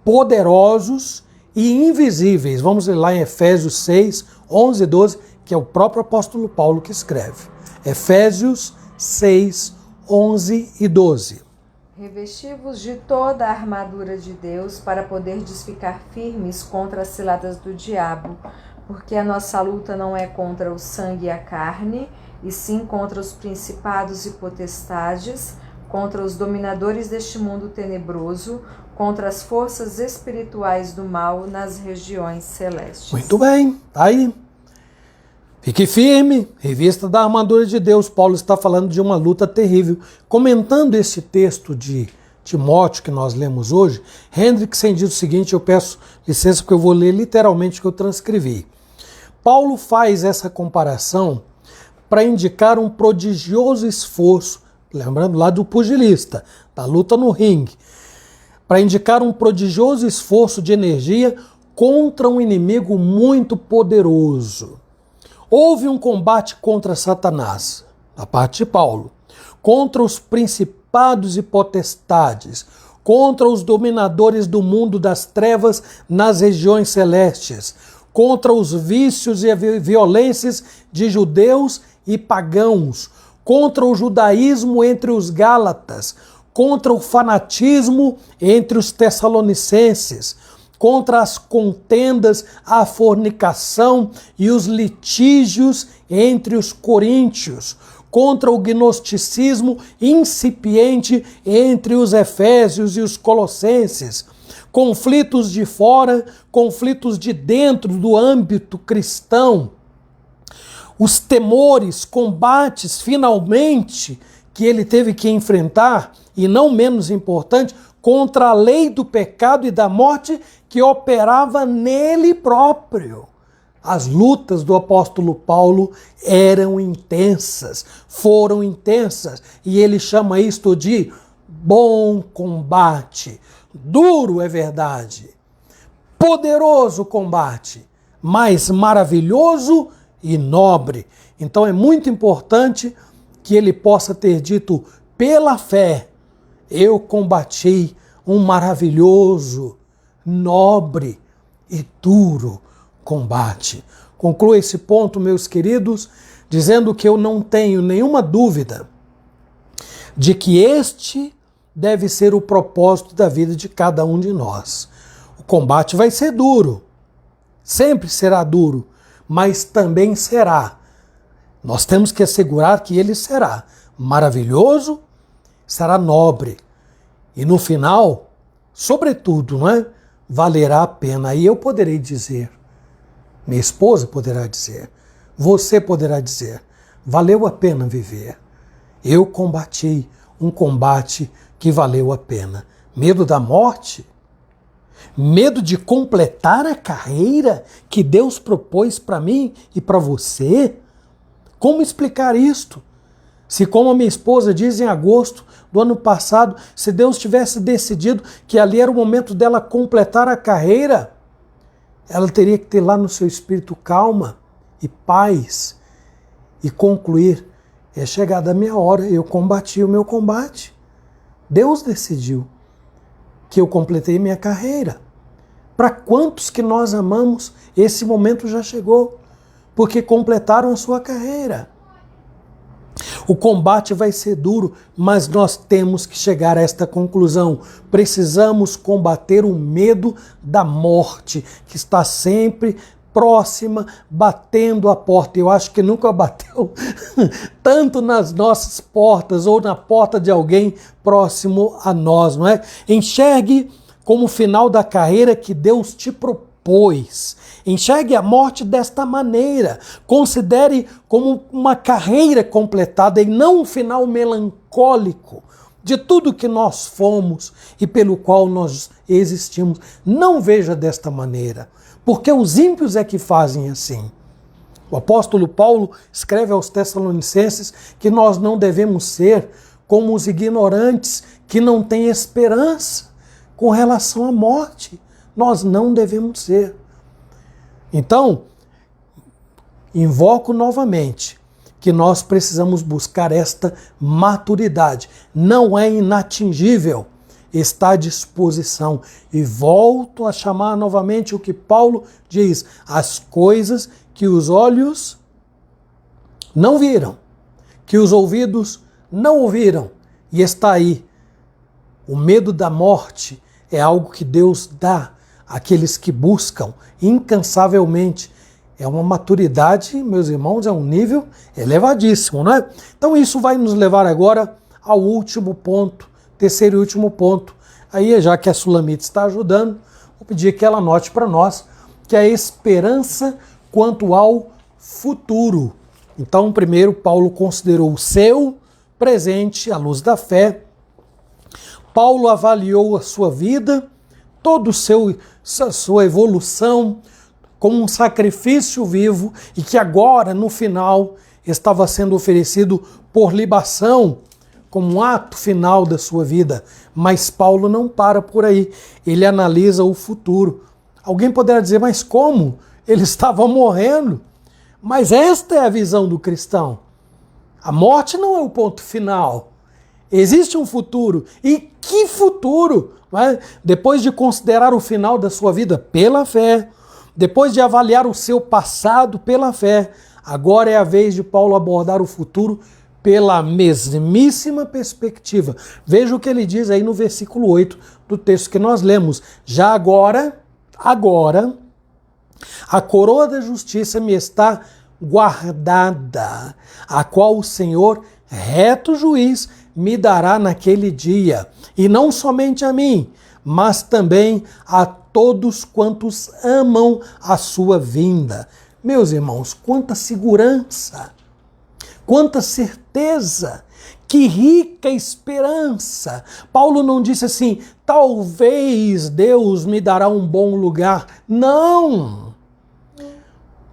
Speaker 1: poderosos e invisíveis. Vamos ler lá em Efésios 6, 11 e 12, que é o próprio apóstolo Paulo que escreve. Efésios 6, 11 e 12.
Speaker 2: Revesti-vos de toda a armadura de Deus para poderdes ficar firmes contra as ciladas do diabo, porque a nossa luta não é contra o sangue e a carne, e sim contra os principados e potestades, contra os dominadores deste mundo tenebroso, contra as forças espirituais do mal nas regiões celestes.
Speaker 1: Muito bem, tá aí. Fique firme, revista da armadura de Deus. Paulo está falando de uma luta terrível. Comentando esse texto de Timóteo, que nós lemos hoje, Hendriksen diz o seguinte, eu peço licença porque eu vou ler literalmente o que eu transcrevi. Paulo faz essa comparação para indicar um prodigioso esforço, lembrando lá do pugilista, da luta no ringue, para indicar um prodigioso esforço de energia contra um inimigo muito poderoso. Houve um combate contra Satanás, da parte de Paulo, contra os principados e potestades, contra os dominadores do mundo das trevas nas regiões celestes, contra os vícios e violências de judeus e pagãos, contra o judaísmo entre os gálatas, contra o fanatismo entre os tessalonicenses, contra as contendas, a fornicação e os litígios entre os coríntios, contra o gnosticismo incipiente entre os efésios e os colossenses, conflitos de fora, conflitos de dentro do âmbito cristão, os temores, combates, finalmente, que ele teve que enfrentar, e não menos importante, contra a lei do pecado e da morte que operava nele próprio. As lutas do apóstolo Paulo eram intensas, foram intensas, e ele chama isto de bom combate. Duro é verdade, poderoso combate, mas maravilhoso e nobre. Então é muito importante que ele possa ter dito, pela fé, eu combati um maravilhoso, nobre e duro combate. Concluo esse ponto, meus queridos, dizendo que eu não tenho nenhuma dúvida de que este deve ser o propósito da vida de cada um de nós. O combate vai ser duro, sempre será duro, mas também será. Nós temos que assegurar que ele será maravilhoso, será nobre. E no final, sobretudo, não é? Valerá a pena. E eu poderei dizer, minha esposa poderá dizer, você poderá dizer, valeu a pena viver. Eu combati um combate que valeu a pena. Medo da morte? Medo de completar a carreira que Deus propôs para mim e para você? Como explicar isto? Se, como a minha esposa diz em agosto do ano passado, se Deus tivesse decidido que ali era o momento dela completar a carreira, ela teria que ter lá no seu espírito calma e paz e concluir, é chegada a minha hora, eu combati o meu combate. Deus decidiu que eu completei minha carreira. Para quantos que nós amamos, esse momento já chegou, porque completaram a sua carreira. O combate vai ser duro, mas nós temos que chegar a esta conclusão. Precisamos combater o medo da morte, que está sempre próxima, batendo a porta. Eu acho que nunca bateu tanto nas nossas portas ou na porta de alguém próximo a nós, não é? Enxergue como o final da carreira que Deus te propôs. Enxergue a morte desta maneira. Considere como uma carreira completada e não um final melancólico de tudo que nós fomos e pelo qual nós existimos. Não veja desta maneira, porque os ímpios é que fazem assim. O apóstolo Paulo escreve aos Tessalonicenses que nós não devemos ser como os ignorantes que não têm esperança com relação à morte. Nós não devemos ser. Então, invoco novamente que nós precisamos buscar esta maturidade. Não é inatingível, está à disposição. E volto a chamar novamente o que Paulo diz, as coisas que os olhos não viram, que os ouvidos não ouviram. E está aí. O medo da morte é algo que Deus dá àqueles que buscam incansavelmente. É uma maturidade, meus irmãos, é um nível elevadíssimo, não é? Então isso vai nos levar agora ao último ponto, terceiro e último ponto. Aí, já que a Sulamita está ajudando, vou pedir que ela anote para nós, que é a esperança quanto ao futuro. Então, primeiro, Paulo considerou o seu presente, à luz da fé, Paulo avaliou a sua vida, toda a sua evolução, como um sacrifício vivo e que agora, no final, estava sendo oferecido por libação, como um ato final da sua vida. Mas Paulo não para por aí, ele analisa o futuro. Alguém poderá dizer, mas como? Ele estava morrendo. Mas esta é a visão do cristão. A morte não é o ponto final. Existe um futuro. E que futuro? Depois de considerar o final da sua vida pela fé, depois de avaliar o seu passado pela fé, agora é a vez de Paulo abordar o futuro pela mesmíssima perspectiva. Veja o que ele diz aí no versículo 8 do texto que nós lemos. Já agora, a coroa da justiça me está guardada, a qual o Senhor, reto juiz, me dará naquele dia. E não somente a mim, mas também a todos quantos amam a sua vinda. Meus irmãos, quanta segurança, quanta certeza, que rica esperança. Paulo não disse assim, talvez Deus me dará um bom lugar. Não!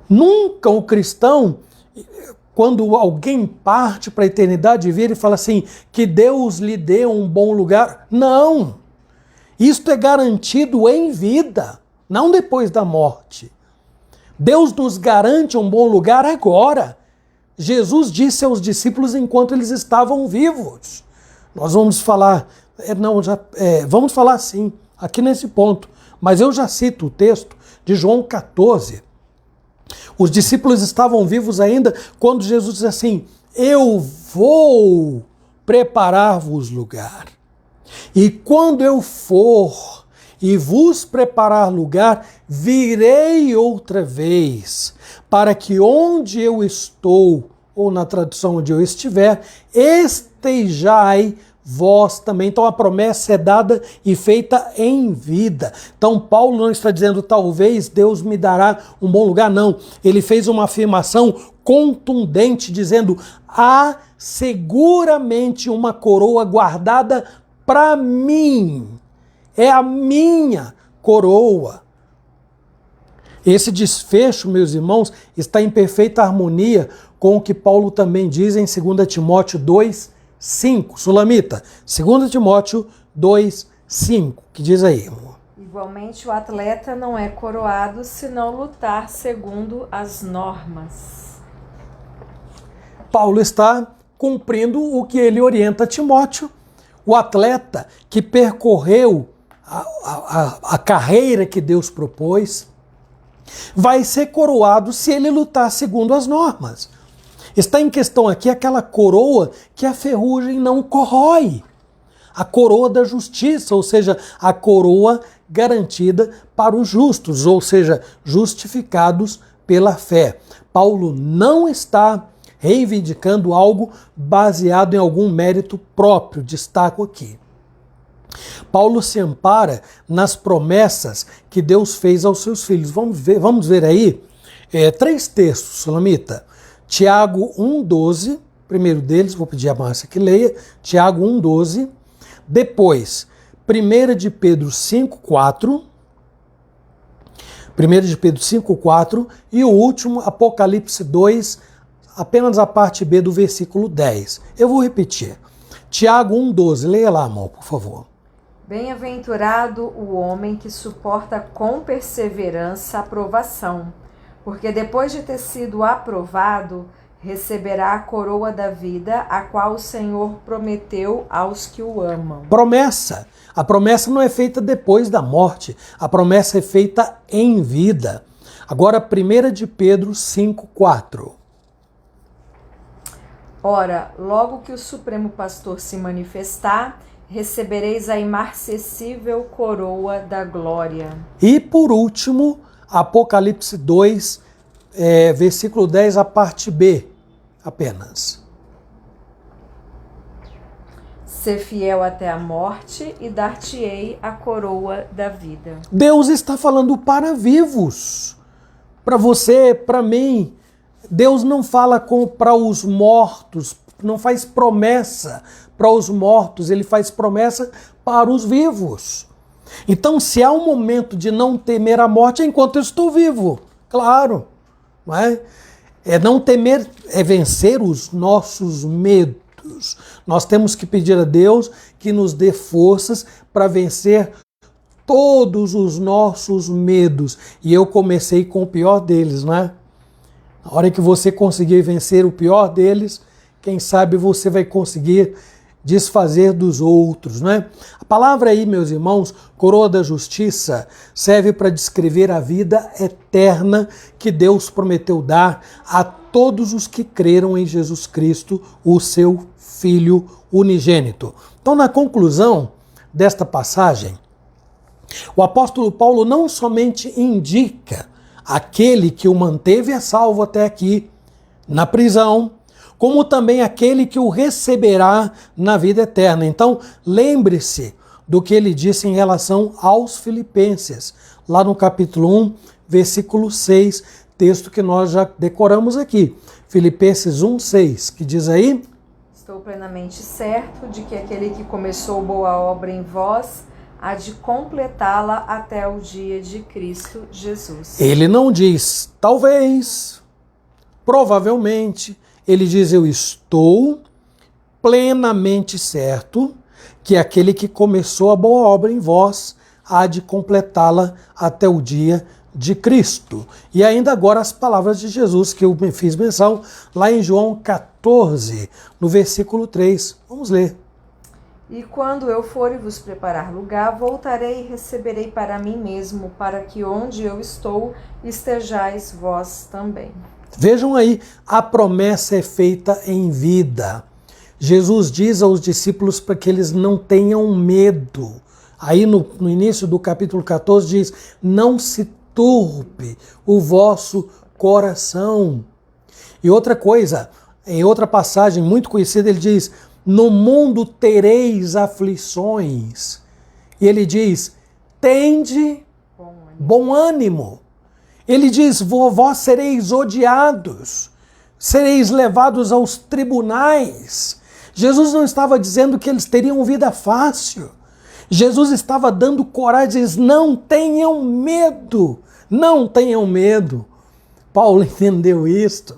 Speaker 1: Nunca o cristão, quando alguém parte para a eternidade, vira e fala assim, que Deus lhe dê um bom lugar. Não! Isto é garantido em vida, não depois da morte. Deus nos garante um bom lugar agora. Jesus disse aos discípulos enquanto eles estavam vivos. Nós vamos falar, vamos falar assim, aqui nesse ponto, mas eu já cito o texto de João 14. Os discípulos estavam vivos ainda quando Jesus disse assim, eu vou preparar-vos lugar. E quando eu for e vos preparar lugar, virei outra vez, para que onde eu estou, ou na tradução onde eu estiver, estejai vós também. Então a promessa é dada e feita em vida. Então Paulo não está dizendo talvez Deus me dará um bom lugar, não. Ele fez uma afirmação contundente dizendo há seguramente uma coroa guardada para mim. É a minha coroa. Esse desfecho, meus irmãos, está em perfeita harmonia com o que Paulo também diz em 2 Timóteo 2:5. Sulamita, 2 Timóteo 2:5. Que diz aí, irmão?
Speaker 2: Igualmente, o atleta não é coroado se não lutar segundo as normas.
Speaker 1: Paulo está cumprindo o que ele orienta Timóteo. O atleta que percorreu a carreira que Deus propôs vai ser coroado se ele lutar segundo as normas. Está em questão aqui aquela coroa que a ferrugem não corrói. A coroa da justiça, ou seja, a coroa garantida para os justos, ou seja, justificados pela fé. Paulo não está reivindicando algo baseado em algum mérito próprio, destaco aqui. Paulo se ampara nas promessas que Deus fez aos seus filhos. Vamos ver aí 3 textos, Sulamita. Tiago 1,12, primeiro deles, vou pedir a Márcia que leia, Tiago 1,12. Depois, 1 de Pedro 5,4. 1 de Pedro 5,4. E o último, Apocalipse 2, apenas a parte B do versículo 10. Eu vou repetir. Tiago 1,12. Leia lá, amor, por favor.
Speaker 2: Bem-aventurado o homem que suporta com perseverança a provação, porque depois de ter sido aprovado, receberá a coroa da vida, a qual o Senhor prometeu aos que o amam.
Speaker 1: Promessa. A promessa não é feita depois da morte. A promessa é feita em vida. Agora, 1 de Pedro 5,4.
Speaker 2: Ora, logo que o Supremo Pastor se manifestar, recebereis a imarcessível coroa da glória.
Speaker 1: E por último, Apocalipse 2, versículo 10, a parte B, apenas.
Speaker 2: Ser fiel até a morte e dar-te-ei a coroa da vida.
Speaker 1: Deus está falando para vivos, para você, para mim. Deus não fala para os mortos, não faz promessa para os mortos, ele faz promessa para os vivos. Então, se há um momento de não temer a morte, é enquanto eu estou vivo. Claro, não é? Não temer é vencer os nossos medos. Nós temos que pedir a Deus que nos dê forças para vencer todos os nossos medos. E eu comecei com o pior deles, né? Na hora que você conseguir vencer o pior deles, quem sabe você vai conseguir desfazer dos outros, né? A palavra aí, meus irmãos, coroa da justiça, serve para descrever a vida eterna que Deus prometeu dar a todos os que creram em Jesus Cristo, o seu Filho unigênito. Então, na conclusão desta passagem, o apóstolo Paulo não somente indica aquele que o manteve a salvo até aqui, na prisão, como também aquele que o receberá na vida eterna. Então, lembre-se do que ele disse em relação aos filipenses, lá no capítulo 1, versículo 6, texto que nós já decoramos aqui. Filipenses 1, 6, que diz aí:
Speaker 2: Estou plenamente certo de que aquele que começou boa obra em vós há de completá-la até o dia de Cristo Jesus.
Speaker 1: Ele não diz talvez, provavelmente. Ele diz: eu estou plenamente certo que aquele que começou a boa obra em vós há de completá-la até o dia de Cristo. E ainda agora as palavras de Jesus que eu fiz menção lá em João 14, no versículo 3. Vamos ler.
Speaker 2: E quando eu for e vos preparar lugar, voltarei e receberei para mim mesmo, para que onde eu estou estejais vós também.
Speaker 1: Vejam aí, a promessa é feita em vida. Jesus diz aos discípulos para que eles não tenham medo. Aí no início do capítulo 14 diz: não se turbe o vosso coração. E outra coisa, em outra passagem muito conhecida, ele diz: no mundo tereis aflições. E ele diz: tende bom ânimo. Ele diz: vós sereis odiados, sereis levados aos tribunais. Jesus não estava dizendo que eles teriam vida fácil. Jesus estava dando coragem, diz: não tenham medo, não tenham medo. Paulo entendeu isto.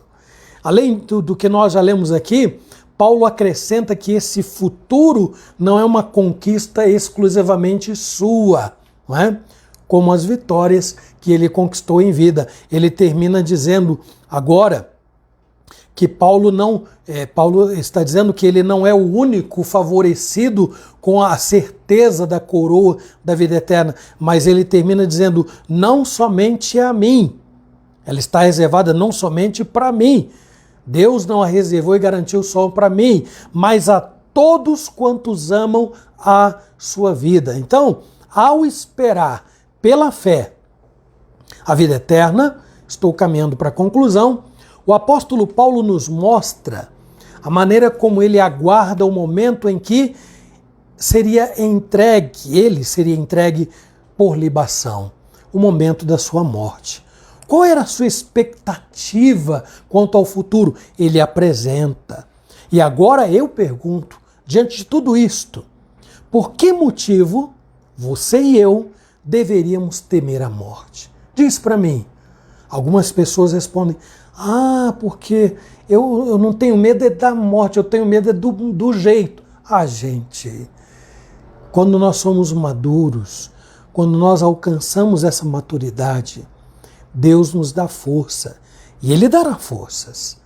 Speaker 1: Além do que nós já lemos aqui, Paulo acrescenta que esse futuro não é uma conquista exclusivamente sua, não é? Como as vitórias que ele conquistou em vida. Ele termina dizendo agora que Paulo está dizendo que ele não é o único favorecido com a certeza da coroa da vida eterna, mas ele termina dizendo: não somente a mim. Ela está reservada não somente para mim. Deus não a reservou e garantiu só para mim, mas a todos quantos amam a sua vida. Então, ao esperar pela fé a vida eterna, estou caminhando para a conclusão, o apóstolo Paulo nos mostra a maneira como ele aguarda o momento em que ele seria entregue por libação, o momento da sua morte. Qual era a sua expectativa quanto ao futuro? Ele apresenta. E agora eu pergunto, diante de tudo isto, por que motivo você e eu deveríamos temer a morte? Diz para mim. Algumas pessoas respondem: porque eu não tenho medo da morte, eu tenho medo do jeito. Gente, quando nós somos maduros, quando nós alcançamos essa maturidade, Deus nos dá força e Ele dará forças.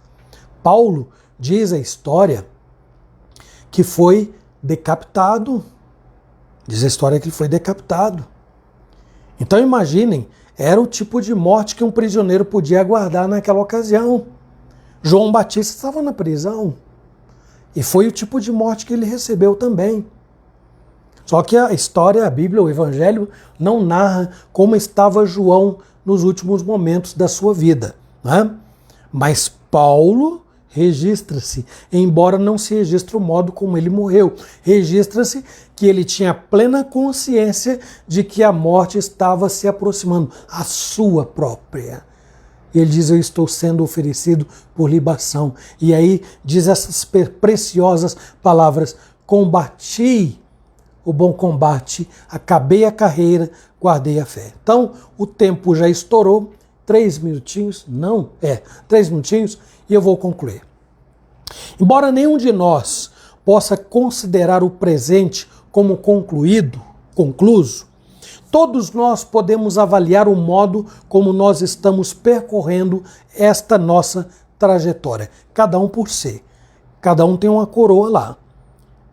Speaker 1: Paulo diz a história que foi decapitado. Diz a história que ele foi decapitado. Então imaginem, era o tipo de morte que um prisioneiro podia aguardar naquela ocasião. João Batista estava na prisão e foi o tipo de morte que ele recebeu também. Só que a história, a Bíblia, o Evangelho não narra como estava João nos últimos momentos da sua vida, né? Mas Paulo registra-se, embora não se registre o modo como ele morreu, registra-se que ele tinha plena consciência de que a morte estava se aproximando, a sua própria. E ele diz: eu estou sendo oferecido por libação. E aí diz essas preciosas palavras: combati o bom combate, acabei a carreira, guardei a fé. Então, o tempo já estourou, 3 minutinhos, 3 minutinhos, e eu vou concluir. Embora nenhum de nós possa considerar o presente como concluso, todos nós podemos avaliar o modo como nós estamos percorrendo esta nossa trajetória, cada um por si. Cada um tem uma coroa lá,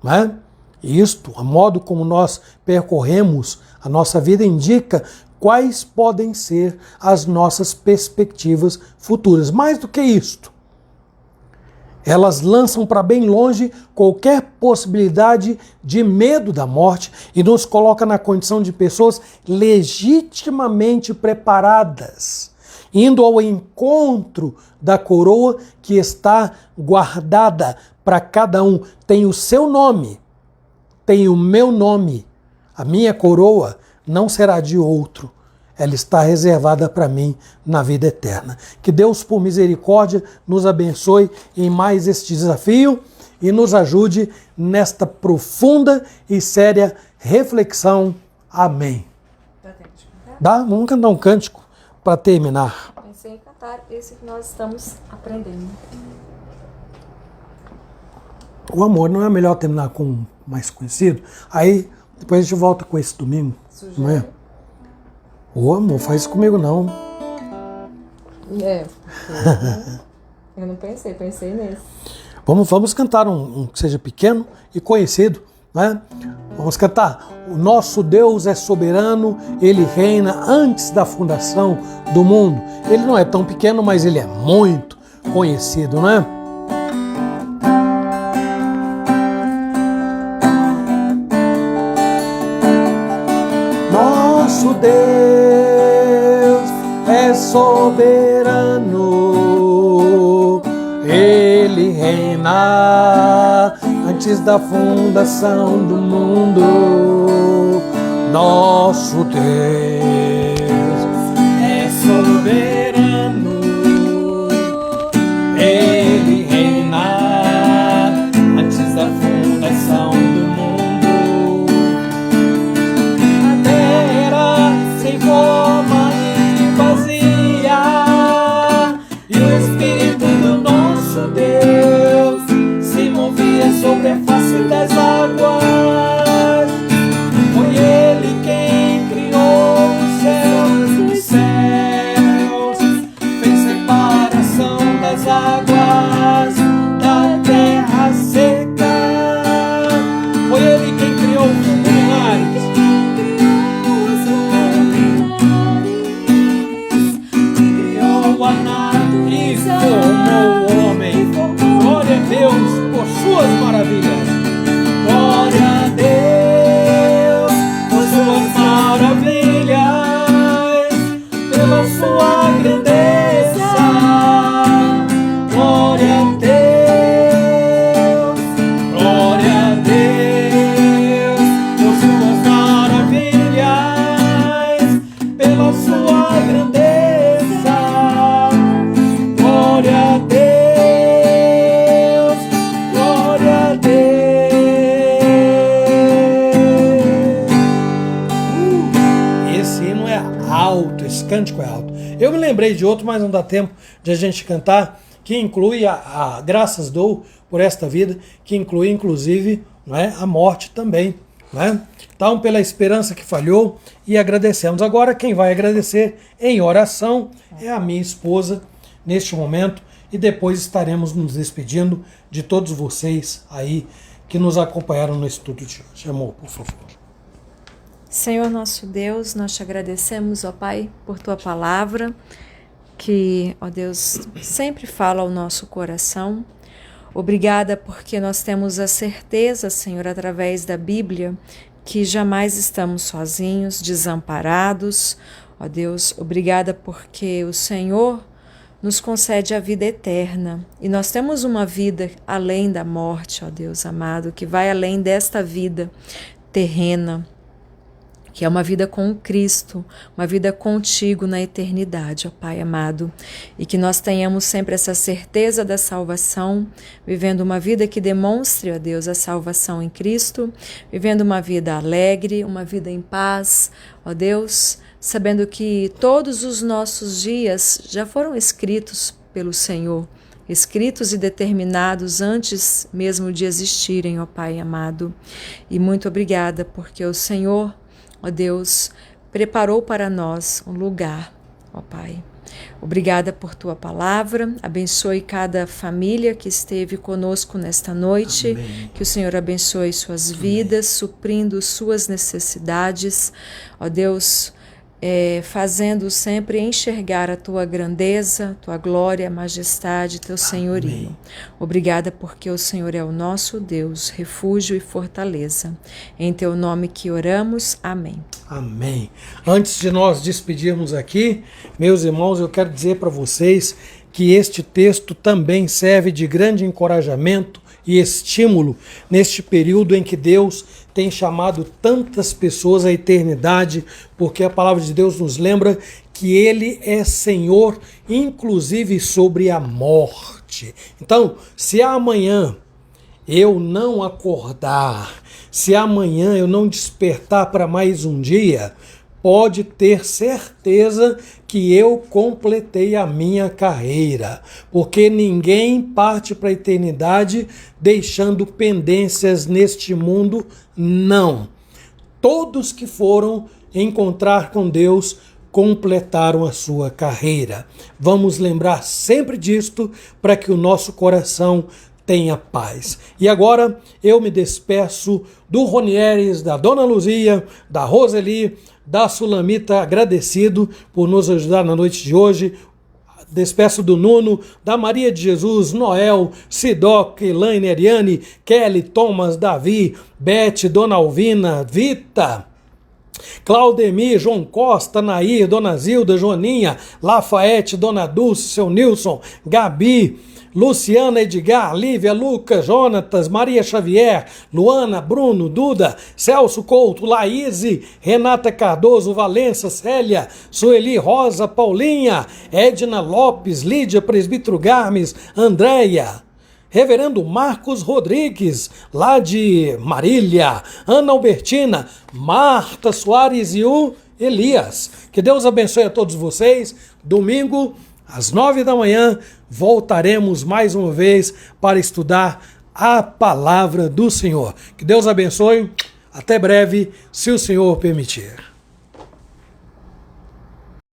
Speaker 1: né? Isto, o modo como nós percorremos a nossa vida indica quais podem ser as nossas perspectivas futuras. Mais do que isto, elas lançam para bem longe qualquer possibilidade de medo da morte e nos colocam na condição de pessoas legitimamente preparadas, indo ao encontro da coroa que está guardada para cada um. Tem o seu nome, tem o meu nome. A minha coroa não será de outro. Ela está reservada para mim na vida eterna. Que Deus, por misericórdia, nos abençoe em mais este desafio e nos ajude nesta profunda e séria reflexão. Amém. Vamos cantar um cântico para terminar.
Speaker 2: Pensei em cantar esse que nós estamos aprendendo.
Speaker 1: O amor não é melhor terminar com um mais conhecido? Aí depois a gente volta com esse domingo. Sugere. Não é? Ô amor, faz isso comigo não.
Speaker 2: Eu não pensei nesse.
Speaker 1: Vamos cantar um que seja pequeno e conhecido, né? Vamos cantar. O nosso Deus é soberano, Ele reina antes da fundação do mundo. Ele não é tão pequeno, mas Ele é muito conhecido, né? Nosso Deus é soberano, Ele reina antes da fundação do mundo. Nosso Deus é soberano, Ele reina antes da fundação do mundo. A terra era sem forma e vazia, e o Espírito do nosso Deus se movia sobre a face das águas. Foi Ele quem criou os céus, fez separação das águas da terra seca. Foi Ele quem criou os lugares, criou a nave e formou o homem. Glória a Deus por suas maravilhas. Glória a Deus por suas maravilhas, pela sua grandeza. Glória a Deus por suas maravilhas, pela sua grandeza. Glória a Deus, glória a Deus. Esse hino é alto, esse cântico é alto. Eu me lembrei de outro, mas não dá tempo de a gente cantar, que inclui a graças dou por esta vida, que inclui inclusive, não é, a morte também. Não é? Então, pela esperança que falhou, e agradecemos. Agora, quem vai agradecer em oração é a minha esposa, neste momento, e depois estaremos nos despedindo de todos vocês aí que nos acompanharam no estudo de hoje. Amor, por favor.
Speaker 2: Senhor nosso Deus, nós te agradecemos, ó Pai, por tua palavra, que, ó Deus, sempre fala ao nosso coração. Obrigada porque nós temos a certeza, Senhor, através da Bíblia, que jamais estamos sozinhos, desamparados. Ó Deus, obrigada porque o Senhor nos concede a vida eterna. E nós temos uma vida além da morte, ó Deus amado, que vai além desta vida terrena. que é uma vida com Cristo, uma vida contigo na eternidade, ó Pai amado, e que nós tenhamos sempre essa certeza da salvação, vivendo uma vida que demonstre, ó Deus, a salvação em Cristo, vivendo uma vida alegre, uma vida em paz, ó Deus, sabendo que todos os nossos dias já foram escritos pelo Senhor, escritos e determinados antes mesmo de existirem, ó Pai amado. E muito obrigada, porque o Senhor, ó Deus, preparou para nós um lugar, ó Pai. Obrigada por tua palavra, abençoe cada família que esteve conosco nesta noite, amém. Que o Senhor abençoe suas vidas, amém. Suprindo suas necessidades, ó Deus, fazendo sempre enxergar a tua grandeza, tua glória, majestade, teu senhorio. Amém. Obrigada porque o Senhor é o nosso Deus, refúgio e fortaleza. Em teu nome que oramos. Amém.
Speaker 1: Amém. Antes de nós despedirmos aqui, meus irmãos, eu quero dizer para vocês que este texto também serve de grande encorajamento e estímulo neste período em que Deus tem chamado tantas pessoas à eternidade, porque a palavra de Deus nos lembra que Ele é Senhor, inclusive sobre a morte. Então, se amanhã eu não acordar, se amanhã eu não despertar para mais um dia, pode ter certeza que eu completei a minha carreira, porque ninguém parte para a eternidade deixando pendências neste mundo, não. Todos que foram encontrar com Deus completaram a sua carreira. Vamos lembrar sempre disto para que o nosso coração tenha paz. E agora eu me despeço do Ronieres, da Dona Luzia, da Roseli, da Sulamita, agradecido por nos ajudar na noite de hoje. Despeço do Nuno, da Maria de Jesus, Noel, Sidoc, Elaine, Ariane, Kelly, Thomas, Davi, Beth, Dona Alvina, Vita, Claudemir, João Costa, Nair, Dona Zilda, Joaninha, Lafayette, Dona Dulce, seu Nilson, Gabi, Luciana, Edgar, Lívia, Lucas, Jonatas, Maria Xavier, Luana, Bruno, Duda, Celso Couto, Laíse, Renata Cardoso, Valença, Célia, Sueli, Rosa, Paulinha, Edna Lopes, Lídia, Presbítero Garmes, Andréia, Reverendo Marcos Rodrigues, lá de Marília, Ana Albertina, Marta Soares e o Elias. Que Deus abençoe a todos vocês. Domingo, às 9 da manhã, voltaremos mais uma vez para estudar a palavra do Senhor. Que Deus abençoe. Até breve, se o Senhor permitir.